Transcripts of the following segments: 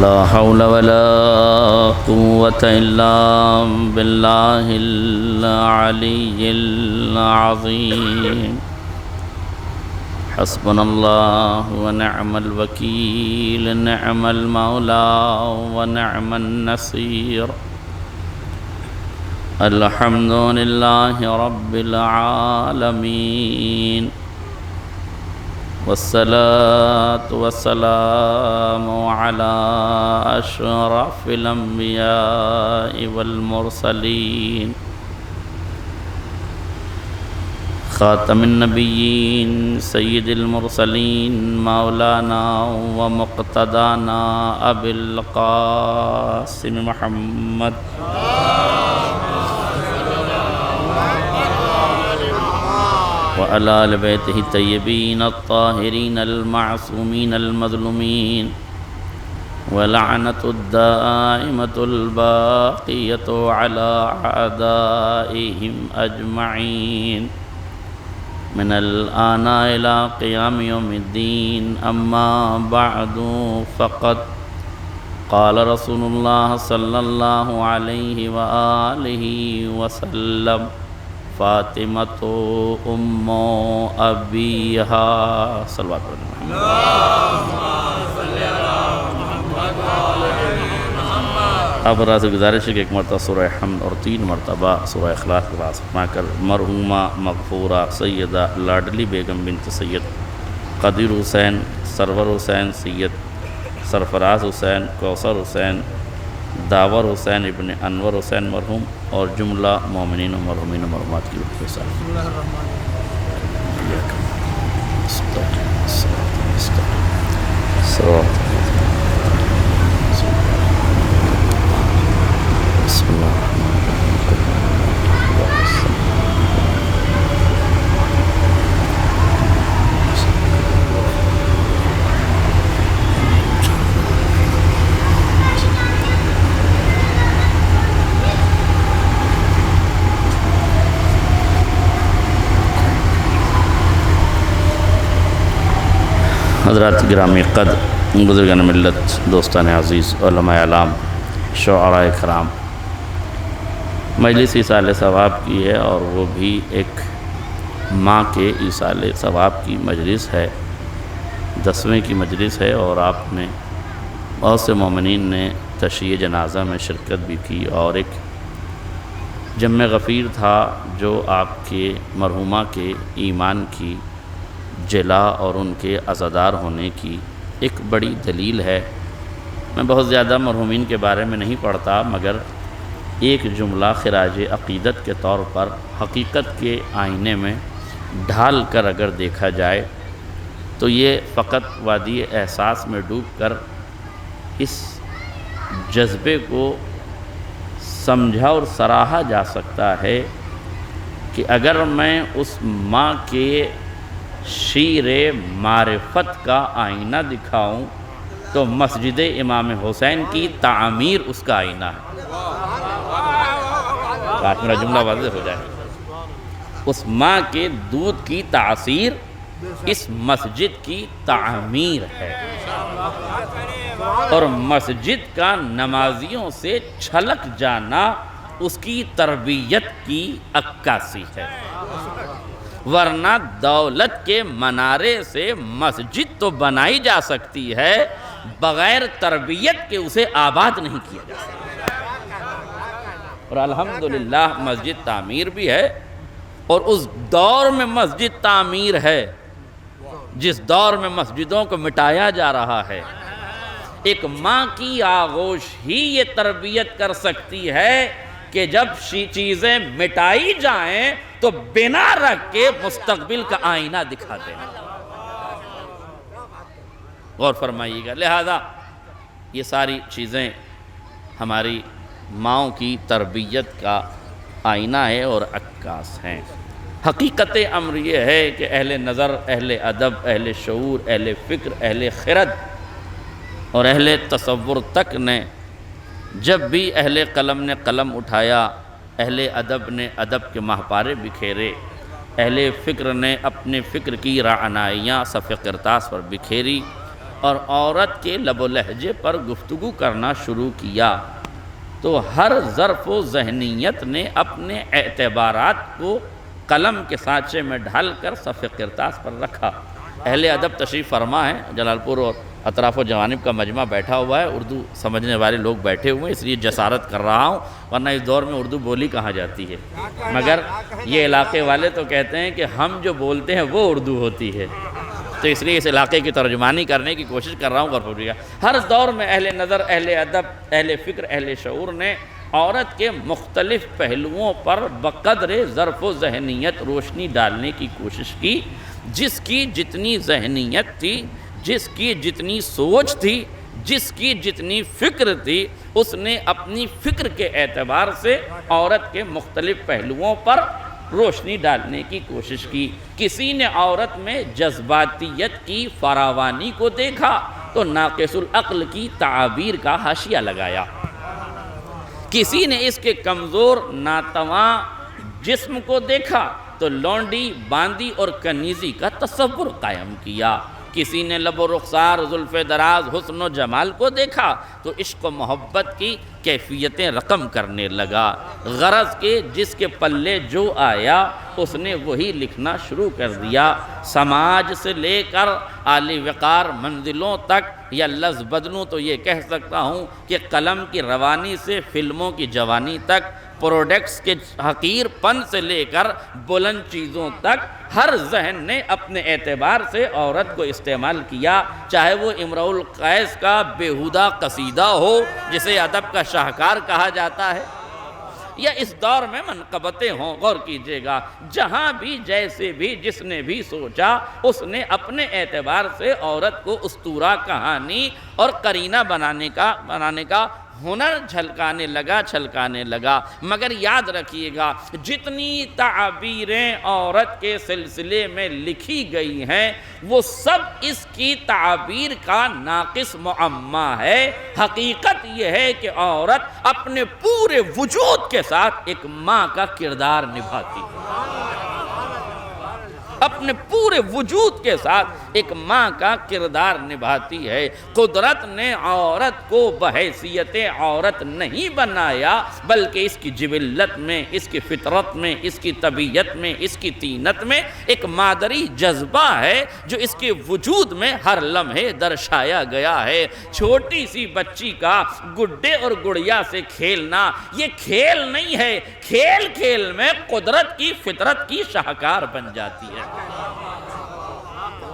لا حول ولا قوة إلا بالله العلي العظيم حسبنا الله ونعم الوكيل نعم المولى ونعم النصير الحمد لله رب العالمين والصلاة والسلام على أشرف الأنبياء والمرسلين خاتم النبيين سيد المرسلين مولانا ومقتدانا أبي القاسم محمد وعلى آل بيته الطيبين الطاهرين المعصومين المظلومين ولعنة الدائمة الباقية على أعدائهم أجمعين من الآن إلى قيام يوم الدين أما بعد فقد قال رسول الله صلى الله عليه وآله وسلم فاطمة أم أبيها صلوات اللہ اب راز گزارش ہے کہ ایک مرتبہ سورہ حمد اور 3 مرتبہ سورہ اخلاص کے پاس سنا کر مرحومہ مغفورہ سیدہ لاڈلی بیگم بنت سید قدیر حسین سرور حسین سید سرفراز حسین کوثر حسین داور حسین ابن انور حسین مرحوم اور جملہ مومنین و مرحومین و مرحومات کی روح کے ساتھ حضرات گرامی قد بزرگان ملت دوستان عزیز علماء اعلام شعراء کرام مجلس ایصال ثواب کی ہے اور وہ بھی ایک ماں کے ایصال ثواب کی مجلس ہے 10ویں کی مجلس ہے اور آپ نے بہت سے مومنین نے تشییع جنازہ میں شرکت بھی کی اور ایک جمع غفیر تھا جو آپ کے مرحومہ کے ایمان کی جلا اور ان کے عزادار ہونے کی ایک بڑی دلیل ہے۔ میں بہت زیادہ مرحومین کے بارے میں نہیں پڑھتا مگر ایک جملہ خراج عقیدت کے طور پر حقیقت کے آئینے میں ڈھال کر اگر دیکھا جائے تو یہ فقط وادی احساس میں ڈوب کر اس جذبے کو سمجھا اور سراہا جا سکتا ہے کہ اگر میں اس ماں کے شیر معرفت کا آئینہ دکھاؤں تو مسجد امام حسین کی تعمیر اس کا آئینہ ہے۔ آج میرا جملہ واضح ہو جائے، اس ماں کے دودھ کی تاثیر اس مسجد کی تعمیر ہے اور مسجد کا نمازیوں سے چھلک جانا اس کی تربیت کی عکاسی ہے، ورنہ دولت کے منارے سے مسجد تو بنائی جا سکتی ہے بغیر تربیت کے اسے آباد نہیں کیا جا سکتا۔ اور الحمدللہ مسجد تعمیر بھی ہے اور اس دور میں مسجد تعمیر ہے جس دور میں مسجدوں کو مٹایا جا رہا ہے۔ ایک ماں کی آغوش ہی یہ تربیت کر سکتی ہے کہ جب چیزیں مٹائی جائیں تو بنا رکھ کے مستقبل کا آئینہ دکھا دیں۔ غور فرمائیے گا، لہذا یہ ساری چیزیں ہماری ماؤں کی تربیت کا آئینہ ہے اور عکاس ہیں۔ حقیقت امر یہ ہے کہ اہل نظر، اہل ادب، اہل شعور، اہل فکر، اہل خرد اور اہل تصور تک نے جب بھی اہل قلم نے قلم اٹھایا، اہل ادب نے ادب کے مہپارے بکھیرے، اہل فکر نے اپنے فکر کی رعنائیاں صفحہ کرتاس پر بکھیری، اور عورت کے لب و لہجے پر گفتگو کرنا شروع کیا تو ہر ظرف و ذہنیت نے اپنے اعتبارات کو قلم کے سانچے میں ڈھال کر صف کرتاس پر رکھا۔ اہل ادب تشریف فرما ہے، جلال پور اور اطراف و جوانب کا مجمع بیٹھا ہوا ہے، اردو سمجھنے والے لوگ بیٹھے ہوئے ہیں، اس لیے جسارت کر رہا ہوں، ورنہ اس دور میں اردو بولی کہاں جاتی ہے، مگر یہ علاقے والے تو کہتے ہیں کہ ہم جو بولتے ہیں وہ اردو ہوتی ہے، تو اس لیے اس علاقے کی ترجمانی کرنے کی کوشش کر رہا ہوں غور فرمائیے۔ ہر دور میں اہل نظر، اہل ادب، اہل فکر، اہل شعور نے عورت کے مختلف پہلوؤں پر بقدر ظرف و ذہنیت روشنی ڈالنے کی کوشش کی، جس کی جتنی ذہنیت تھی، جس کی جتنی سوچ تھی، جس کی جتنی فکر تھی، اس نے اپنی فکر کے اعتبار سے عورت کے مختلف پہلوؤں پر روشنی ڈالنے کی کوشش کی۔ کسی نے عورت میں جذباتیت کی فراوانی کو دیکھا تو ناقص العقل کی تعابیر کا حاشیہ لگایا، کسی نے اس کے کمزور ناتواں جسم کو دیکھا تو لونڈی، باندی اور کنیزی کا تصور قائم کیا، کسی نے لب و رخسار، زلف دراز، حسن و جمال کو دیکھا تو عشق و محبت کی کیفیتیں رقم کرنے لگا، غرض کہ جس کے پلے جو آیا اس نے وہی لکھنا شروع کر دیا۔ سماج سے لے کر عالی وقار منزلوں تک، یا لفظ بدلوں تو یہ کہہ سکتا ہوں کہ قلم کی روانی سے فلموں کی جوانی تک، پروڈکٹس کے حقیر پن سے لے کر بلند چیزوں تک، ہر ذہن نے اپنے اعتبار سے عورت کو استعمال کیا، چاہے وہ امرؤ القیس کا بیہودہ قصیدہ ہو جسے ادب کا شاہکار کہا جاتا ہے، یا اس دور میں منقبتیں ہوں۔ غور کیجئے گا، جہاں بھی جیسے بھی جس نے بھی سوچا اس نے اپنے اعتبار سے عورت کو اسطورہ، کہانی اور قرینہ بنانے کا ہنر چھلکانے لگا۔ مگر یاد رکھیے گا، جتنی تعبیریں عورت کے سلسلے میں لکھی گئی ہیں وہ سب اس کی تعبیر کا ناقص معمہ ہے۔ حقیقت یہ ہے کہ عورت اپنے پورے وجود کے ساتھ ایک ماں کا کردار نبھاتی ہے، اپنے پورے وجود کے ساتھ ایک ماں کا کردار نبھاتی ہے۔ قدرت نے عورت کو بحیثیت عورت نہیں بنایا، بلکہ اس کی جبلت میں، اس کی فطرت میں، اس کی طبیعت میں، اس کی طینت میں ایک مادری جذبہ ہے جو اس کے وجود میں ہر لمحے درشایا گیا ہے۔ چھوٹی سی بچی کا گڈے اور گڑیا سے کھیلنا یہ کھیل نہیں ہے، کھیل کھیل میں قدرت کی فطرت کی شاہکار بن جاتی ہے۔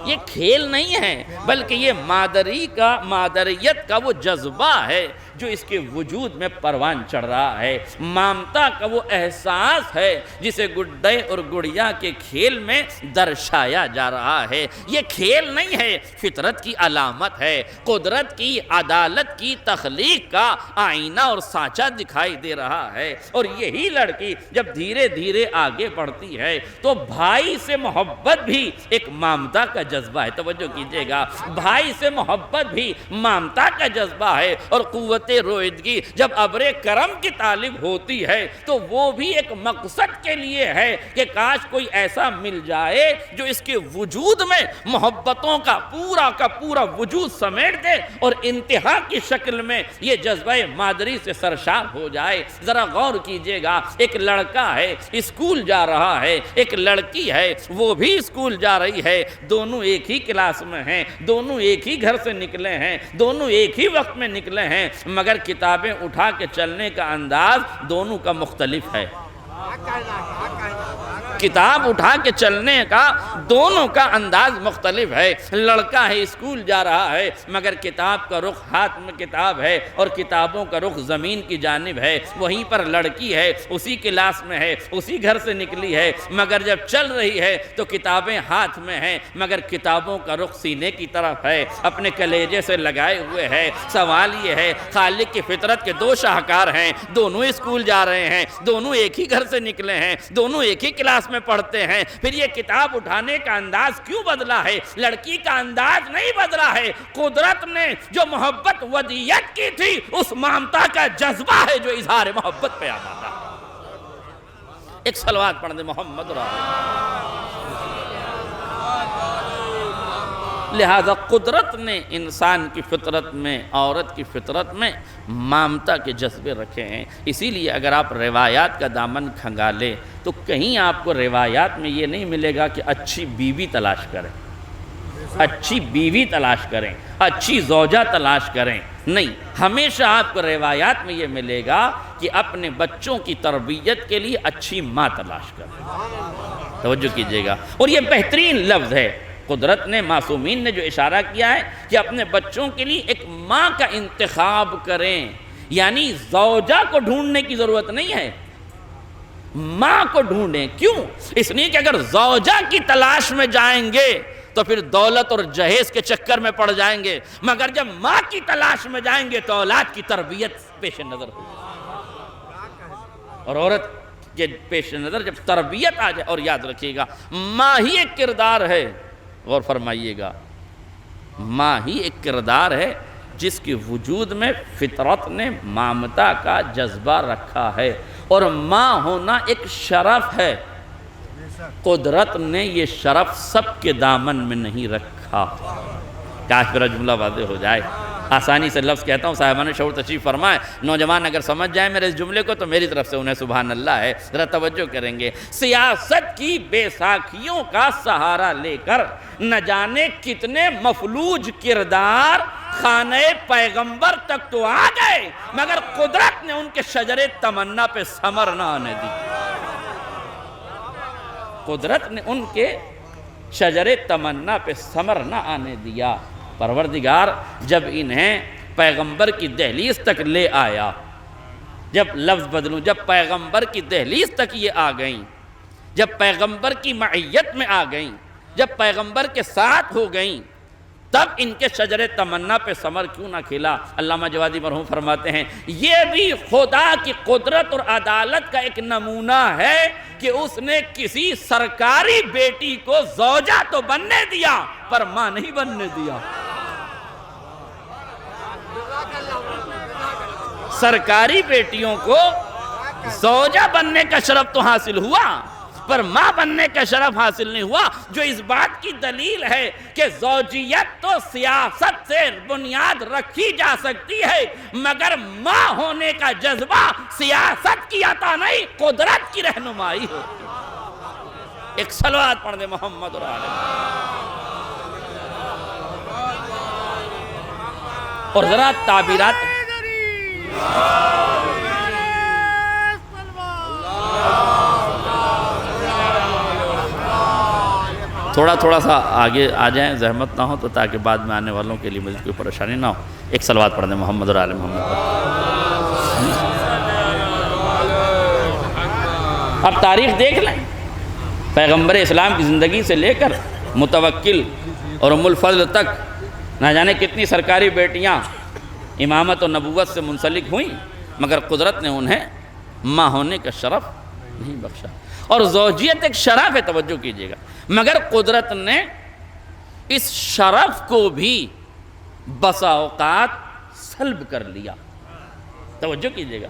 یہ کھیل نہیں ہے بلکہ یہ مادریت کا وہ جذبہ ہے جو اس کے وجود میں پروان چڑھ رہا ہے، مامتا کا وہ احساس ہے جسے گڈے اور گڑیا کے کھیل میں درشایا جا رہا ہے۔ یہ کھیل نہیں ہے، فطرت کی علامت ہے، قدرت کی عدالت کی تخلیق کا آئینہ اور سانچہ دکھائی دے رہا ہے۔ اور یہی لڑکی جب دھیرے دھیرے آگے بڑھتی ہے تو بھائی سے محبت بھی ایک مامتا کا جذبہ ہے۔ توجہ کیجئے گا، بھائی سے محبت بھی مامتا کا جذبہ ہے، اور قوت رویدگی جب ابر کرم کی طالب ہوتی ہے تو وہ بھی ایک مقصد کے لیے ہے کہ کاش کوئی ایسا مل جائے جو اس کے وجود میں محبتوں کا پورا وجود سمیٹ دے اور انتہا کی شکل میں یہ جذبہ مادری سے سرشار ہو جائے۔ ذرا غور کیجئے گا، ایک لڑکا ہے اسکول جا رہا ہے، ایک لڑکی ہے وہ بھی اسکول جا رہی ہے، دونوں ایک ہی کلاس میں ہیں، دونوں ایک ہی گھر سے نکلے ہیں، دونوں ایک ہی وقت میں نکلے ہیں، مگر کتابیں اٹھا کے چلنے کا انداز دونوں کا مختلف ہے۔ کتاب اٹھا کے چلنے کا دونوں کا انداز مختلف ہے۔ لڑکا ہے اسکول جا رہا ہے مگر کتاب کا رخ ہاتھ میں کتاب ہے اور کتابوں کا رخ زمین کی جانب ہے۔ وہیں پر لڑکی ہے اسی کلاس میں ہے، اسی گھر سے نکلی ہے، مگر جب چل رہی ہے تو کتابیں ہاتھ میں ہیں مگر کتابوں کا رخ سینے کی طرف ہے، اپنے کلیجے سے لگائے ہوئے ہے۔ سوال یہ ہے، خالق کی فطرت کے دو شاہکار ہیں، دونوں اسکول جا رہے ہیں، دونوں ایک ہی گھر سے نکلے ہیں، دونوں ایک ہی کلاس میں پڑھتے ہیں، پھر یہ کتاب اٹھانے کا انداز کیوں بدلا ہے؟ لڑکی کا انداز نہیں بدلا ہے، قدرت نے جو محبت ودیت کی تھی اس مامتا کا جذبہ ہے جو اظہار محبت پہ آمادا۔ ایک صلوات پڑھ دیں محمد لہذا قدرت نے انسان کی فطرت میں، عورت کی فطرت میں مامتا کے جذبے رکھے ہیں۔ اسی لیے اگر آپ روایات کا دامن کھنگالیں تو کہیں آپ کو روایات میں یہ نہیں ملے گا کہ اچھی بیوی تلاش کریں، اچھی بیوی تلاش کریں، اچھی زوجہ تلاش کریں، نہیں، ہمیشہ آپ کو روایات میں یہ ملے گا کہ اپنے بچوں کی تربیت کے لیے اچھی ماں تلاش کریں۔ توجہ کیجئے گا، اور یہ بہترین لفظ ہے۔ قدرت نے، معصومین نے جو اشارہ کیا ہے کہ اپنے بچوں کے لیے ایک ماں کا انتخاب کریں، یعنی زوجہ کو ڈھونڈنے کی ضرورت نہیں ہے، ماں کو ڈھونڈیں۔ کیوں؟ اس لیے کہ اگر زوجہ کی تلاش میں جائیں گے تو پھر دولت اور جہیز کے چکر میں پڑ جائیں گے، مگر جب ماں کی تلاش میں جائیں گے تو اولاد کی تربیت پیش نظر ہوگی، اور عورت کے پیش نظر جب تربیت آ جائے، اور یاد رکھیے گا ماں ہی ایک کردار ہے، غور فرمائیے گا، ماں ہی ایک کردار ہے جس کے وجود میں فطرت نے مامتا کا جذبہ رکھا ہے، اور ماں ہونا ایک شرف ہے۔ قدرت نے یہ شرف سب کے دامن میں نہیں رکھا۔ کاش میرا جملہ واضح ہو جائے، آسانی سے لفظ کہتا ہوں، صاحبان شعور تشریف فرمائے، نوجوان اگر سمجھ جائیں میرے اس جملے کو تو میری طرف سے انہیں سبحان اللہ ہے۔ ذرا توجہ کریں گے، سیاست کی بے ساکھیوں کا سہارا لے کر نہ جانے کتنے مفلوج کردار خانہ پیغمبر تک تو آ گئے، مگر قدرت نے ان کے شجر تمنا پہ ثمر نہ آنے دی۔ قدرت نے ان کے شجر تمنا پہ ثمر نہ آنے دیا۔ پروردگار جب انہیں پیغمبر کی دہلیز تک لے آیا، جب لفظ بدلوں، جب پیغمبر کی دہلیز تک یہ آ گئیں، جب پیغمبر کی معیت میں آ گئیں، جب پیغمبر کے ساتھ ہو گئیں، تب ان کے شجر تمنا پہ ثمر کیوں نہ کھلا؟ علامہ جوادی مرحوم فرماتے ہیں یہ بھی خدا کی قدرت اور عدالت کا ایک نمونہ ہے کہ اس نے کسی سرکاری بیٹی کو زوجہ تو بننے دیا پر ماں نہیں بننے دیا۔ سرکاری بیٹیوں کو زوجہ بننے کا شرف تو حاصل ہوا پر ماں بننے کا شرف حاصل نہیں ہوا، جو اس بات کی دلیل ہے کہ زوجیت تو سیاست سے بنیاد رکھی جا سکتی ہے، مگر ماں ہونے کا جذبہ سیاست کی عطا نہیں، قدرت کی رہنمائی ہوتی ہے۔ ایک صلوات پڑھ دے محمد اور آلہ، اور ذرا تعبیرات تھوڑا سا آگے آ جائیں، زحمت نہ ہو تو، تاکہ بعد میں آنے والوں کے لیے مجھے کوئی پریشانی نہ ہو۔ ایک صلوات پڑھ دیں محمد اور آل محمد پر۔ اب تاریخ دیکھ لیں، پیغمبر اسلام کی زندگی سے لے کر متوکل اور ام الفضل تک نہ جانے کتنی سرکاری بیٹیاں امامت و نبوت سے منسلک ہوئیں، مگر قدرت نے انہیں ماں ہونے کا شرف نہیں بخشا۔ اور زوجیت ایک شرف ہے، توجہ کیجئے گا، مگر قدرت نے اس شرف کو بھی بسا اوقات سلب کر لیا۔ توجہ کیجئے گا،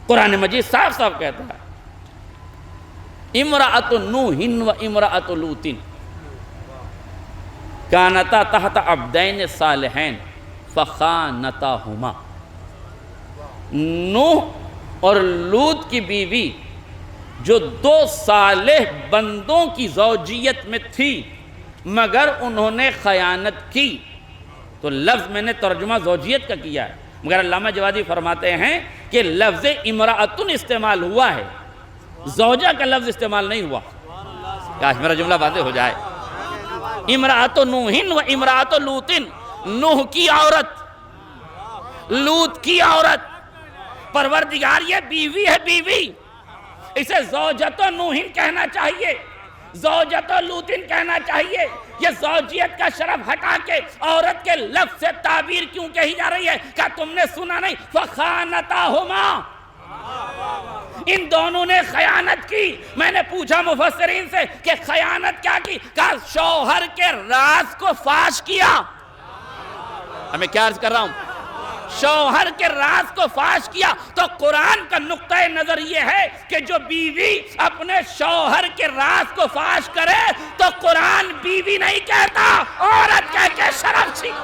قرآن مجید صاف صاف کہتا ہے امرأۃ نوح و امرأۃ لوط کانتا تحت عبدین صالحین فخانتاہما۔ نوح اور لوط کی بیوی جو دو صالح بندوں کی زوجیت میں تھی مگر انہوں نے خیانت کی، تو لفظ میں نے ترجمہ زوجیت کا کیا ہے، مگر علامہ جوادی فرماتے ہیں کہ لفظ امرأتن استعمال ہوا ہے، زوجہ کا لفظ استعمال نہیں ہوا۔ کاش میرا جملہ واضح ہو جائے۔ امرأۃ نوح و امرأۃ لوط، نوح کی عورت، لوط کی عورت، پروردگار یہ بیوی ہے، بیوی، اسے زوجۃ نوح کہنا چاہیے، زوجۃ لوط کہنا چاہیے۔ یہ زوجیت کا شرف ہٹا کے عورت کے لفظ سے تعبیر کیوں کہی جا رہی ہے؟ کیا تم نے سنا نہیں؟ فخانتاہما، ان دونوں نے خیانت کی۔ میں نے پوچھا مفسرین سے کہ خیانت کیا کی؟ کہا شوہر کے راز کو فاش کیا۔ میں کیا عرض کر رہا ہوں؟ شوہر کے راز کو فاش کیا، تو قرآن کا نقطہ نظر یہ ہے کہ جو بیوی اپنے شوہر کے راز کو فاش کرے تو قرآن بیوی نہیں کہتا، عورت کہہ کے شرف چھین،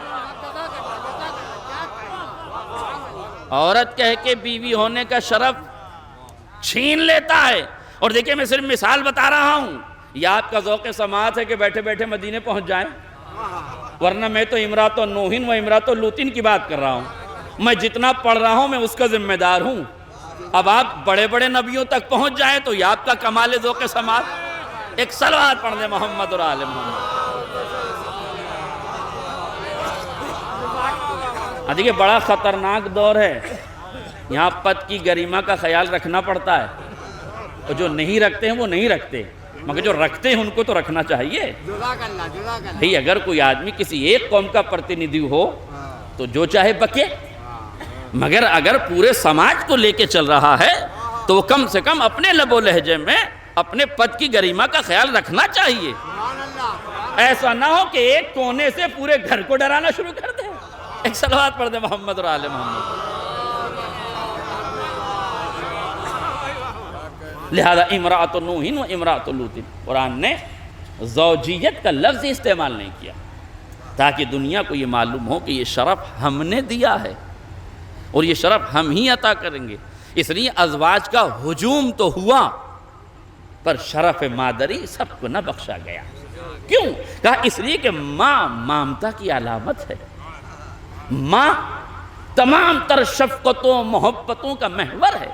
عورت کہہ کے بیوی ہونے کا شرف چھین لیتا ہے۔ اور دیکھیں میں صرف مثال بتا رہا ہوں، یہ آپ کا ذوق سماعت ہے کہ بیٹھے بیٹھے مدینے پہنچ جائیں، ورنہ میں تو امرات و نوحین و امرات و لوطین کی بات کر رہا ہوں۔ میں جتنا پڑھ رہا ہوں میں اس کا ذمہ دار ہوں۔ اب آپ بڑے بڑے نبیوں تک پہنچ جائیں تو یہ آپ کا کمال ذوق سماعت۔ ایک صلوات پڑھ دیں محمد اور آل محمد۔ دیکھیں بڑا خطرناک دور ہے، یہاں پت کی گریما کا خیال رکھنا پڑتا ہے، اور جو نہیں رکھتے ہیں وہ نہیں رکھتے، مگر جو رکھتے ہیں ان کو تو رکھنا چاہیے۔ بھئی اگر کوئی آدمی کسی ایک قوم کا پرتیندھی ہو تو جو چاہے بکے، مگر اگر پورے سماج کو لے کے چل رہا ہے تو وہ کم سے کم اپنے لب و لہجے میں اپنے پد کی گریما کا خیال رکھنا چاہیے۔ ایسا نہ ہو کہ ایک کونے سے پورے گھر کو ڈرانا شروع کر دے۔ ایک صلوات پڑھ دے محمد اور آل محمد۔ لہذا امرأۃ نوح و امرأۃ لوط، قرآن نے زوجیت کا لفظ استعمال نہیں کیا تاکہ دنیا کو یہ معلوم ہو کہ یہ شرف ہم نے دیا ہے اور یہ شرف ہم ہی عطا کریں گے۔ اس لیے ازواج کا ہجوم تو ہوا پر شرف مادری سب کو نہ بخشا گیا۔ کیوں؟ کہا اس لیے کہ ماں مامتا کی علامت ہے، ماں تمام تر شفقتوں محبتوں کا محور ہے۔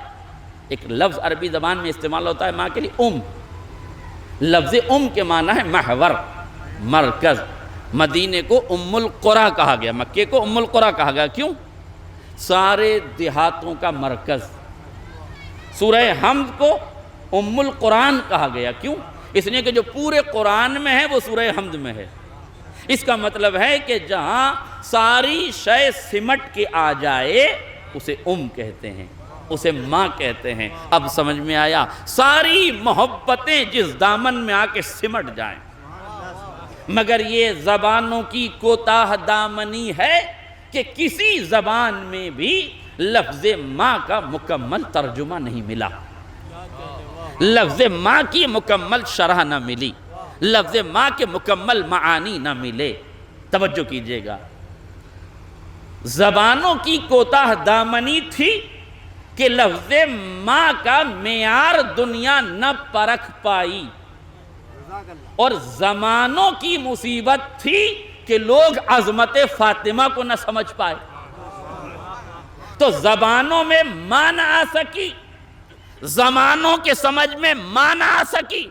ایک لفظ عربی زبان میں استعمال ہوتا ہے ماں کے لیے ام، لفظ ام کے معنی ہے محور، مرکز۔ مدینے کو ام القریٰ کہا گیا، مکے کو ام القریٰ کہا گیا، کیوں؟ سارے دیہاتوں کا مرکز۔ سورہ حمد کو ام القرآن کہا گیا، کیوں؟ اس لیے کہ جو پورے قرآن میں ہے وہ سورہ حمد میں ہے۔ اس کا مطلب ہے کہ جہاں ساری شے سمٹ کے آ جائے اسے ام کہتے ہیں، اسے ماں کہتے ہیں۔ اب سمجھ میں آیا؟ ساری محبتیں جس دامن میں آ کے سمٹ جائیں، مگر یہ زبانوں کی کوتاہ دامنی ہے کہ کسی زبان میں بھی لفظ ماں کا مکمل ترجمہ نہیں ملا، لفظ ماں کی مکمل شرح نہ ملی، لفظ ماں کے مکمل معانی نہ ملے۔ توجہ کیجئے گا، زبانوں کی کوتاہ دامنی تھی کہ لفظ ماں کا معیار دنیا نہ پرکھ پائی، اور زمانوں کی مصیبت تھی کہ لوگ عظمت فاطمہ کو نہ سمجھ پائے۔ تو زبانوں میں ماں نہ آ سکی، زمانوں کے سمجھ میں ماں نہ آ سکی،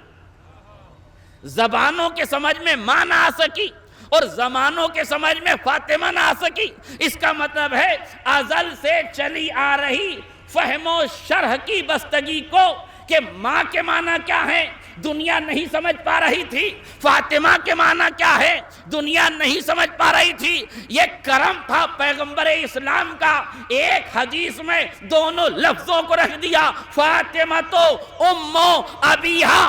زبانوں کے سمجھ میں ماں نہ آ سکی، اور زمانوں کے سمجھ میں فاطمہ نہ آ سکی۔ اس کا مطلب ہے ازل سے چلی آ رہی فہم و شرح کی بستگی کو کہ ماں کے معنی کیا ہے دنیا نہیں سمجھ پا رہی تھی، فاطمہ کے معنی کیا ہے دنیا نہیں سمجھ پا رہی تھی۔ یہ کرم تھا پیغمبر اسلام کا، ایک حدیث میں دونوں لفظوں کو رکھ دیا، فاطمہ تو ام ابیہا۔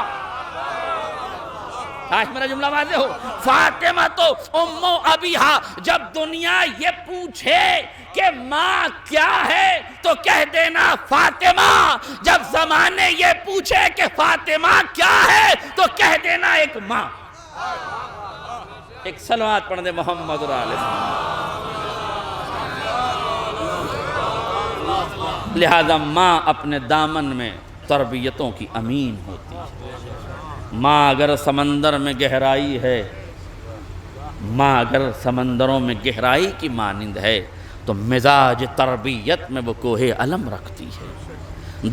آج میرا جملہ واضح ہو، فاطمہ تو ام ابیہا۔ جب دنیا یہ پوچھے کہ ماں کیا ہے تو کہہ دینا فاطمہ، جب زمانے یہ پوچھے کہ فاطمہ کیا ہے تو کہہ دینا ایک ماں۔ ایک صلوات پڑھ دے محمد اور آل محمد۔ لہذا ماں اپنے دامن میں تربیتوں کی امین ہوتی ہے۔ ماں اگر سمندر میں گہرائی ہے، ماں اگر سمندروں میں گہرائی کی مانند ہے تو مزاج تربیت میں وہ کوہ علم رکھتی ہے۔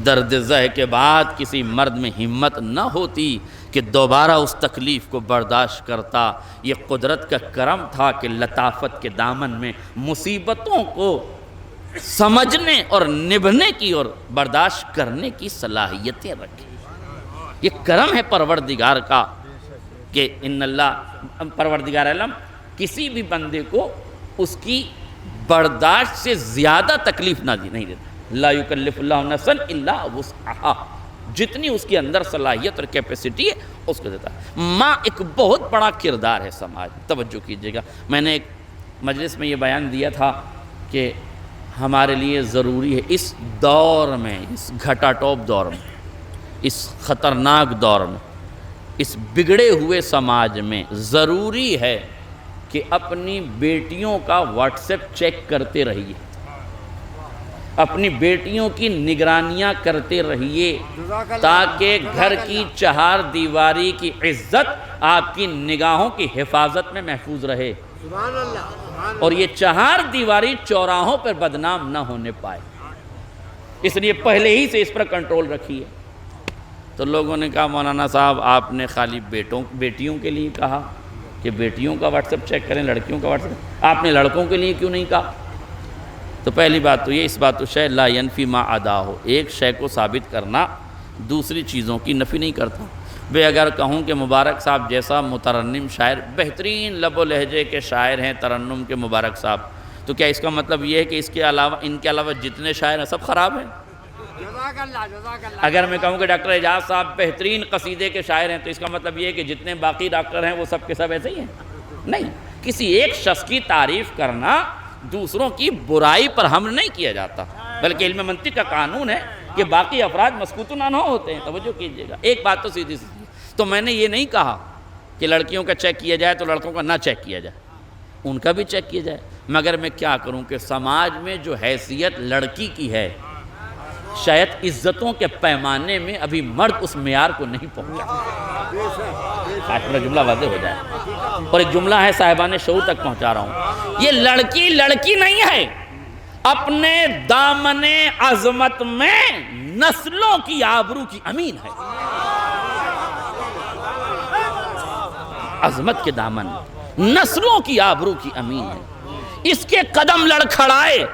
درد زہ کے بعد کسی مرد میں ہمت نہ ہوتی کہ دوبارہ اس تکلیف کو برداشت کرتا۔ یہ قدرت کا کرم تھا کہ لطافت کے دامن میں مصیبتوں کو سمجھنے اور نبھنے کی اور برداشت کرنے کی صلاحیتیں رکھی۔ یہ کرم ہے پروردگار کا کہ ان اللہ پروردگار علم کسی بھی بندے کو اس کی برداشت سے زیادہ تکلیف نہیں دیتا۔ لا یکلف اللہ نفسا الا وسعہا، جتنی اس کے اندر صلاحیت اور کیپیسٹی ہے اس کو دیتا ہے۔ ماں ایک بہت بڑا کردار ہے سماج میں، توجہ کیجئے گا۔ میں نے ایک مجلس میں یہ بیان دیا تھا کہ ہمارے لیے ضروری ہے اس دور میں، اس گھٹا ٹوپ دور میں، اس خطرناک دور میں، اس بگڑے ہوئے سماج میں ضروری ہے کہ اپنی بیٹیوں کا واٹس ایپ چیک کرتے رہیے، اپنی بیٹیوں کی نگرانیاں کرتے رہیے، تاکہ گھر کی چہار دیواری کی عزت آپ کی نگاہوں کی حفاظت میں محفوظ رہے، اور یہ چہار دیواری چوراہوں پر بدنام نہ ہونے پائے۔ اس لیے پہلے ہی سے اس پر کنٹرول رکھیے۔ تو لوگوں نے کہا مولانا صاحب آپ نے خالی بیٹیوں کے لیے کہا کہ بیٹیوں کا واٹس ایپ چیک کریں، لڑکیوں کا واٹس ایپ، آپ نے لڑکوں کے لیے کیوں نہیں کہا؟ تو پہلی بات تو یہ، اس بات تو شے لا ینفی ما عدا ہو، ایک شے کو ثابت کرنا دوسری چیزوں کی نفی نہیں کرتا۔ بے اگر کہوں کہ مبارک صاحب جیسا مترنم شاعر، بہترین لب و لہجے کے شاعر ہیں ترنم کے مبارک صاحب، تو کیا اس کا مطلب یہ ہے کہ ان کے علاوہ جتنے شاعر ہیں سب خراب ہیں؟ اگر میں کہوں کہ ڈاکٹر اعجاز صاحب بہترین قصیدے کے شاعر ہیں، تو اس کا مطلب یہ ہے کہ جتنے باقی ڈاکٹر ہیں وہ سب کے سب ایسے ہی ہیں؟ نہیں، کسی ایک شخص کی تعریف کرنا دوسروں کی برائی پر حمل نہیں کیا جاتا، بلکہ علم منطق کا قانون ہے کہ باقی افراد مسکوت عنہ ہوتے ہیں۔ توجہ کیجئے گا، ایک بات تو سیدھی سی، تو میں نے یہ نہیں کہا کہ لڑکیوں کا چیک کیا جائے تو لڑکوں کا نہ چیک کیا جائے، ان کا بھی چیک کیا جائے، مگر میں کیا کروں کہ سماج میں جو حیثیت لڑکی کی ہے، شاید عزتوں کے پیمانے میں ابھی مرد اس معیار کو نہیں پہنچا۔ آج میرا جملہ واضح ہو جائے، اور ایک جملہ ہے صاحبان شعور تک پہنچا رہا ہوں، یہ لڑکی لڑکی نہیں ہے، اپنے دامن عظمت میں نسلوں کی آبرو کی امین ہے۔ عظمت کے دامن، نسلوں کی آبرو کی امین ہے، اس کے قدم لڑکھڑائے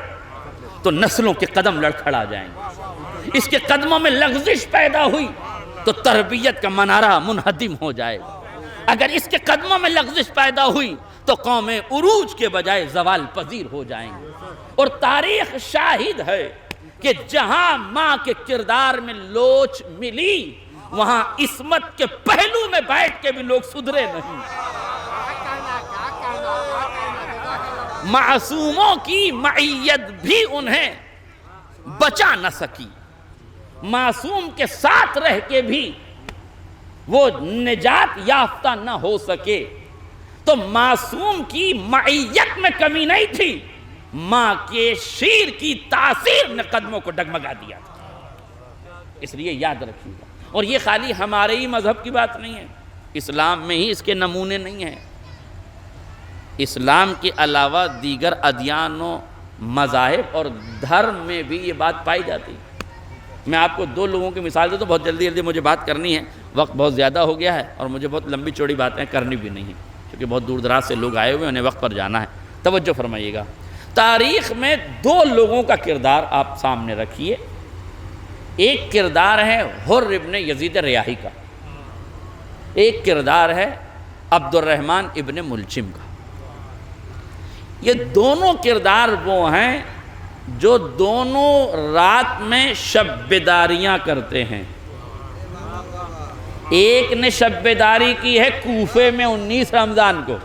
تو نسلوں کے قدم لڑکھڑا جائیں گے، اس کے قدموں میں لغزش پیدا ہوئی تو تربیت کا منارہ منہدم ہو جائے گا، اگر اس کے قدموں میں لغزش پیدا ہوئی تو قومیں عروج کے بجائے زوال پذیر ہو جائیں گے۔ اور تاریخ شاہد ہے کہ جہاں ماں کے کردار میں لوچ ملی، وہاں عصمت کے پہلو میں بیٹھ کے بھی لوگ سدھرے نہیں۔ معصوموں کی معیت بھی انہیں بچا نہ سکی، معصوم کے ساتھ رہ کے بھی وہ نجات یافتہ نہ ہو سکے، تو معصوم کی معیت میں کمی نہیں تھی، ماں کے شیر کی تاثیر نے قدموں کو ڈگمگا دیا تھا۔ اس لیے یاد رکھیے گا، اور یہ خالی ہمارے ہی مذہب کی بات نہیں ہے، اسلام میں ہی اس کے نمونے نہیں ہیں، اسلام کے علاوہ دیگر ادیان و مذاہب اور دھرم میں بھی یہ بات پائی جاتی ہے۔ میں آپ کو دو لوگوں کی مثال دے تو بہت جلدی مجھے بات کرنی ہے، وقت بہت زیادہ ہو گیا ہے، اور مجھے بہت لمبی چوڑی باتیں کرنی بھی نہیں ہیں، کیونکہ بہت دور دراز سے لوگ آئے ہوئے انہیں وقت پر جانا ہے۔ توجہ فرمائیے گا، تاریخ میں دو لوگوں کا کردار آپ سامنے رکھیے، ایک کردار ہے حر ابن یزید ریاحی کا، ایک کردار ہے عبد الرحمن ابن ملجم کا۔ یہ دونوں کردار وہ ہیں جو دونوں رات میں شب بیداریاں کرتے ہیں۔ ایک نے شب بیداری کی ہے کوفے میں 19 رمضان کو،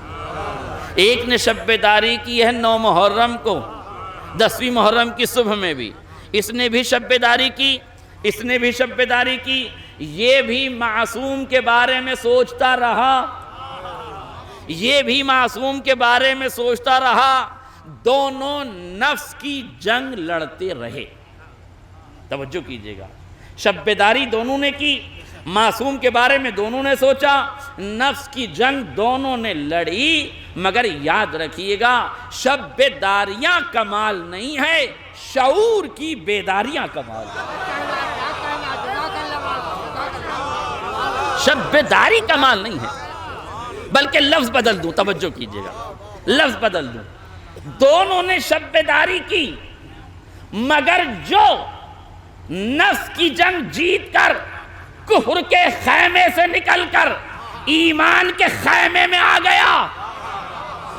ایک نے شب بیداری کی ہے 9 محرم کو، 10ویں محرم کی صبح میں بھی اس نے بھی شب بیداری کی، اس نے بھی شب بیداری کی، یہ بھی معصوم کے بارے میں سوچتا رہا، یہ بھی معصوم کے بارے میں سوچتا رہا، دونوں نفس کی جنگ لڑتے رہے۔ توجہ کیجئے گا، شب بیداری دونوں نے کی، معصوم کے بارے میں دونوں نے سوچا، نفس کی جنگ دونوں نے لڑی، مگر یاد رکھیے گا شب بیداریاں کمال نہیں ہے، شعور کی بیداریاں کمال ہے۔ شب بیداری کمال نہیں ہے، بلکہ لفظ بدل دوں، توجہ کیجئے گا، لفظ بدل دوں، دونوں نے شب بیداری کی، مگر جو نفس کی جنگ جیت کر کفر کے خیمے سے نکل کر ایمان کے خیمے میں آ گیا،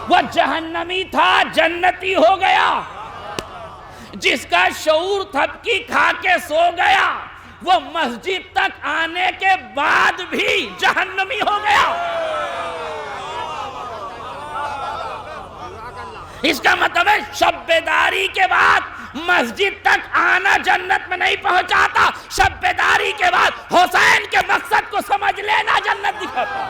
وہ جہنمی تھا جنتی ہو گیا، جس کا شعور تھپکی کھا کے سو گیا وہ مسجد تک آنے کے بعد بھی جہنمی ہو گیا۔ اس کا مطلب ہے شب بیداری کے بعد مسجد تک آنا جنت میں نہیں پہنچاتا، شب بیداری کے بعد حسین کے مقصد کو سمجھ لینا جنت دکھاتا۔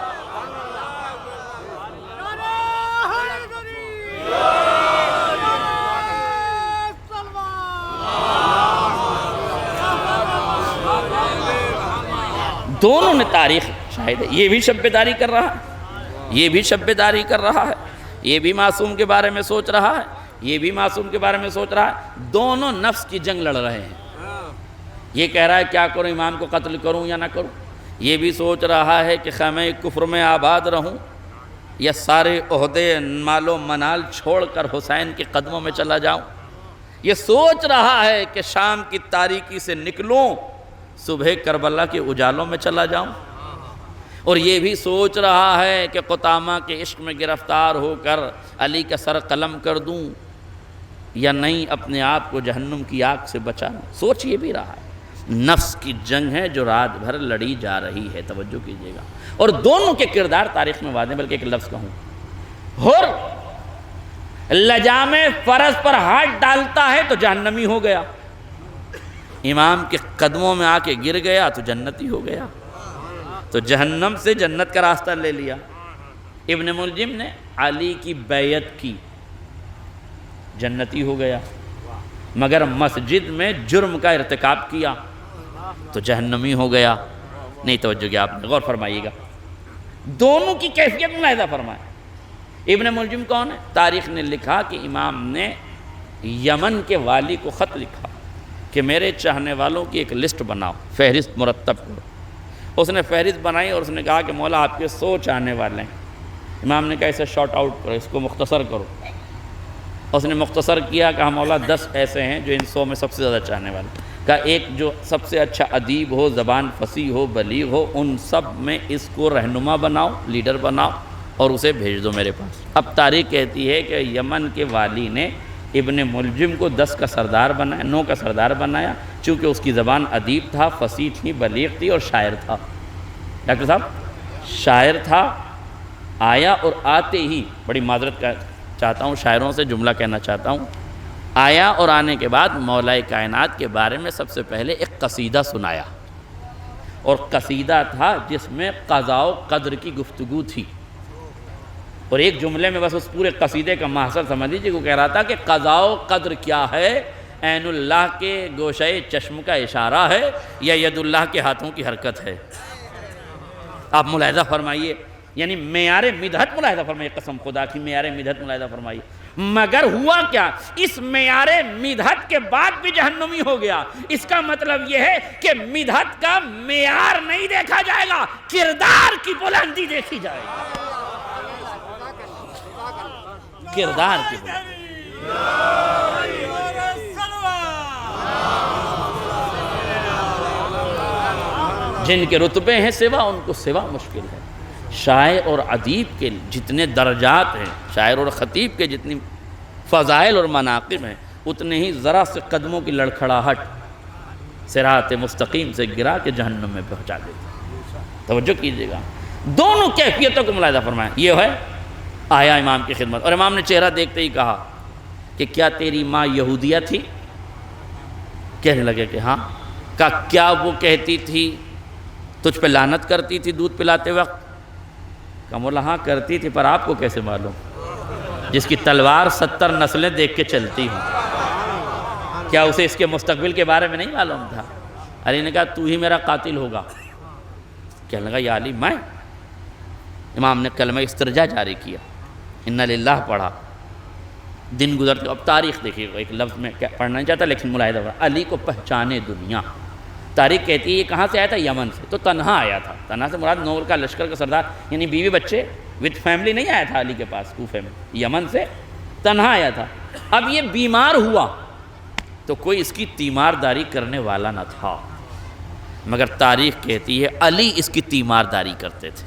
دونوں نے تاریخ شاہد ہے، یہ بھی شب بیداری کر رہا ہے، یہ بھی شب بیداری کر رہا ہے، یہ بھی معصوم کے بارے میں سوچ رہا ہے، یہ بھی معصوم کے بارے میں سوچ رہا ہے، دونوں نفس کی جنگ لڑ رہے ہیں۔ یہ کہہ رہا ہے کیا کروں، امام کو قتل کروں یا نہ کروں، یہ بھی سوچ رہا ہے کہ خیمہ کفر میں آباد رہوں یا سارے عہدے مال و منال چھوڑ کر حسین کے قدموں میں چلا جاؤں، یہ سوچ رہا ہے کہ شام کی تاریکی سے نکلوں، صبح کربلا کے اجالوں میں چلا جاؤں، اور یہ بھی سوچ رہا ہے کہ قطامہ کے عشق میں گرفتار ہو کر علی کا سر قلم کر دوں یا نہیں اپنے آپ کو جہنم کی آگ سے بچا لوں۔ سوچ یہ بھی رہا ہے، نفس کی جنگ ہے جو رات بھر لڑی جا رہی ہے، توجہ کیجئے گا، اور دونوں کے کردار تاریخ میں واضح ہیں۔ بلکہ ایک لفظ کہوں، حر لجام فرض پر ہاتھ ڈالتا ہے تو جہنمی ہو گیا، امام کے قدموں میں آ کے گر گیا تو جنتی ہو گیا، تو جہنم سے جنت کا راستہ لے لیا۔ ابن ملجم نے علی کی بیعت کی، جنتی ہو گیا، مگر مسجد میں جرم کا ارتکاب کیا تو جہنمی ہو گیا۔ نہیں توجہ کیا آپ نے، غور فرمائیے گا، دونوں کی کیفیت ملاحظہ فرمائے۔ ابن ملجم کون ہے؟ تاریخ نے لکھا کہ امام نے یمن کے والی کو خط لکھا کہ میرے چاہنے والوں کی ایک لسٹ بناؤ، فہرست مرتب کرو۔ اس نے فہرست بنائی اور اس نے کہا کہ مولا آپ کے 100 چاہنے والے ہیں۔ امام نے کہا اسے شارٹ آؤٹ کرو، اس کو مختصر کرو۔ اس نے مختصر کیا، کہا مولا 10 ایسے ہیں جو ان 100 میں سب سے زیادہ چاہنے والے ہیں۔ کہا ایک جو سب سے اچھا ادیب ہو، زبان فصیح ہو، بلیغ ہو، ان سب میں اس کو رہنما بناؤ، لیڈر بناؤ اور اسے بھیج دو میرے پاس۔ اب تاریخ کہتی ہے کہ یمن کے والی نے ابن ملجم کو 10 کا سردار بنایا، 9 کا سردار بنایا، چونکہ اس کی زبان ادیب تھا، فصیح تھی، بلیغ تھی اور شاعر تھا۔ ڈاکٹر صاحب شاعر تھا، آیا اور آتے ہی، بڑی معذرت چاہتا ہوں شاعروں سے جملہ کہنا چاہتا ہوں، آیا اور آنے کے بعد مولا کائنات کے بارے میں سب سے پہلے ایک قصیدہ سنایا، اور قصیدہ تھا جس میں قضاء و قدر کی گفتگو تھی، اور ایک جملے میں بس اس پورے قصیدے کا محصر سمجھ لیجیے، وہ کہہ رہا تھا کہ قضاء و قدر کیا ہے، عین اللہ کے گوشۂ چشم کا اشارہ ہے یا ید اللہ کے ہاتھوں کی حرکت ہے۔ آپ ملاحظہ فرمائیے، یعنی معیار مدحت ملاحظہ فرمائیے، قسم خدا کی معیار مدحت ملاحظہ فرمائیے۔ مگر ہوا کیا، اس معیار مدحت کے بعد بھی جہنمی ہو گیا۔ اس کا مطلب یہ ہے کہ مدحت کا معیار نہیں دیکھا جائے گا، کردار کی بلندی دیکھی جائے گی، کردار کی بلندی۔ جن کے رتبے ہیں سوا، ان کو سوا مشکل ہے۔ شاعر اور ادیب کے جتنے درجات ہیں، شاعر اور خطیب کے جتنی فضائل اور مناقب ہیں، اتنے ہی ذرا سے قدموں کی لڑکھڑاہٹ صراط مستقیم سے گرا کے جہنم میں پہنچا دیتے۔ توجہ کیجیے گا، دونوں کیفیتوں کو ملاحظہ فرمائیں۔ یہ ہے آیا امام کی خدمت، اور امام نے چہرہ دیکھتے ہی کہا کہ کیا تیری ماں یہودیہ تھی؟ کہنے لگے کہ ہاں۔ کہا کیا وہ کہتی تھی تجھ پہ لعنت کرتی تھی دودھ پلاتے وقت؟ کہا مولا ہاں کرتی تھی، پر آپ کو کیسے معلوم؟ جس کی تلوار 70 نسلیں دیکھ کے چلتی ہوں، کیا اسے اس کے مستقبل کے بارے میں نہیں معلوم تھا؟ علی نے کہا تو ہی میرا قاتل ہوگا۔ کہنے لگا یا علی میں؟ امام نے کلمہ استرجاع جاری کیا، انا للہ پڑھا، دن گزرتے۔ اب تاریخ دیکھیے، ایک لفظ میں پڑھنا نہیں چاہتا لیکن ملاحظہ ہوا، علی کو پہچانے دنیا۔ تاریخ کہتی ہے یہ کہاں سے آیا تھا؟ یمن سے، تو تنہا آیا تھا۔ تنہا سے مراد 9 کا لشکر کا سردار، یعنی بیوی بچے وتھ فیملی نہیں آیا تھا علی کے پاس کوفے میں، یمن سے تنہا آیا تھا۔ اب یہ بیمار ہوا تو کوئی اس کی تیمارداری کرنے والا نہ تھا، مگر تاریخ کہتی ہے علی اس کی تیمارداری کرتے تھے،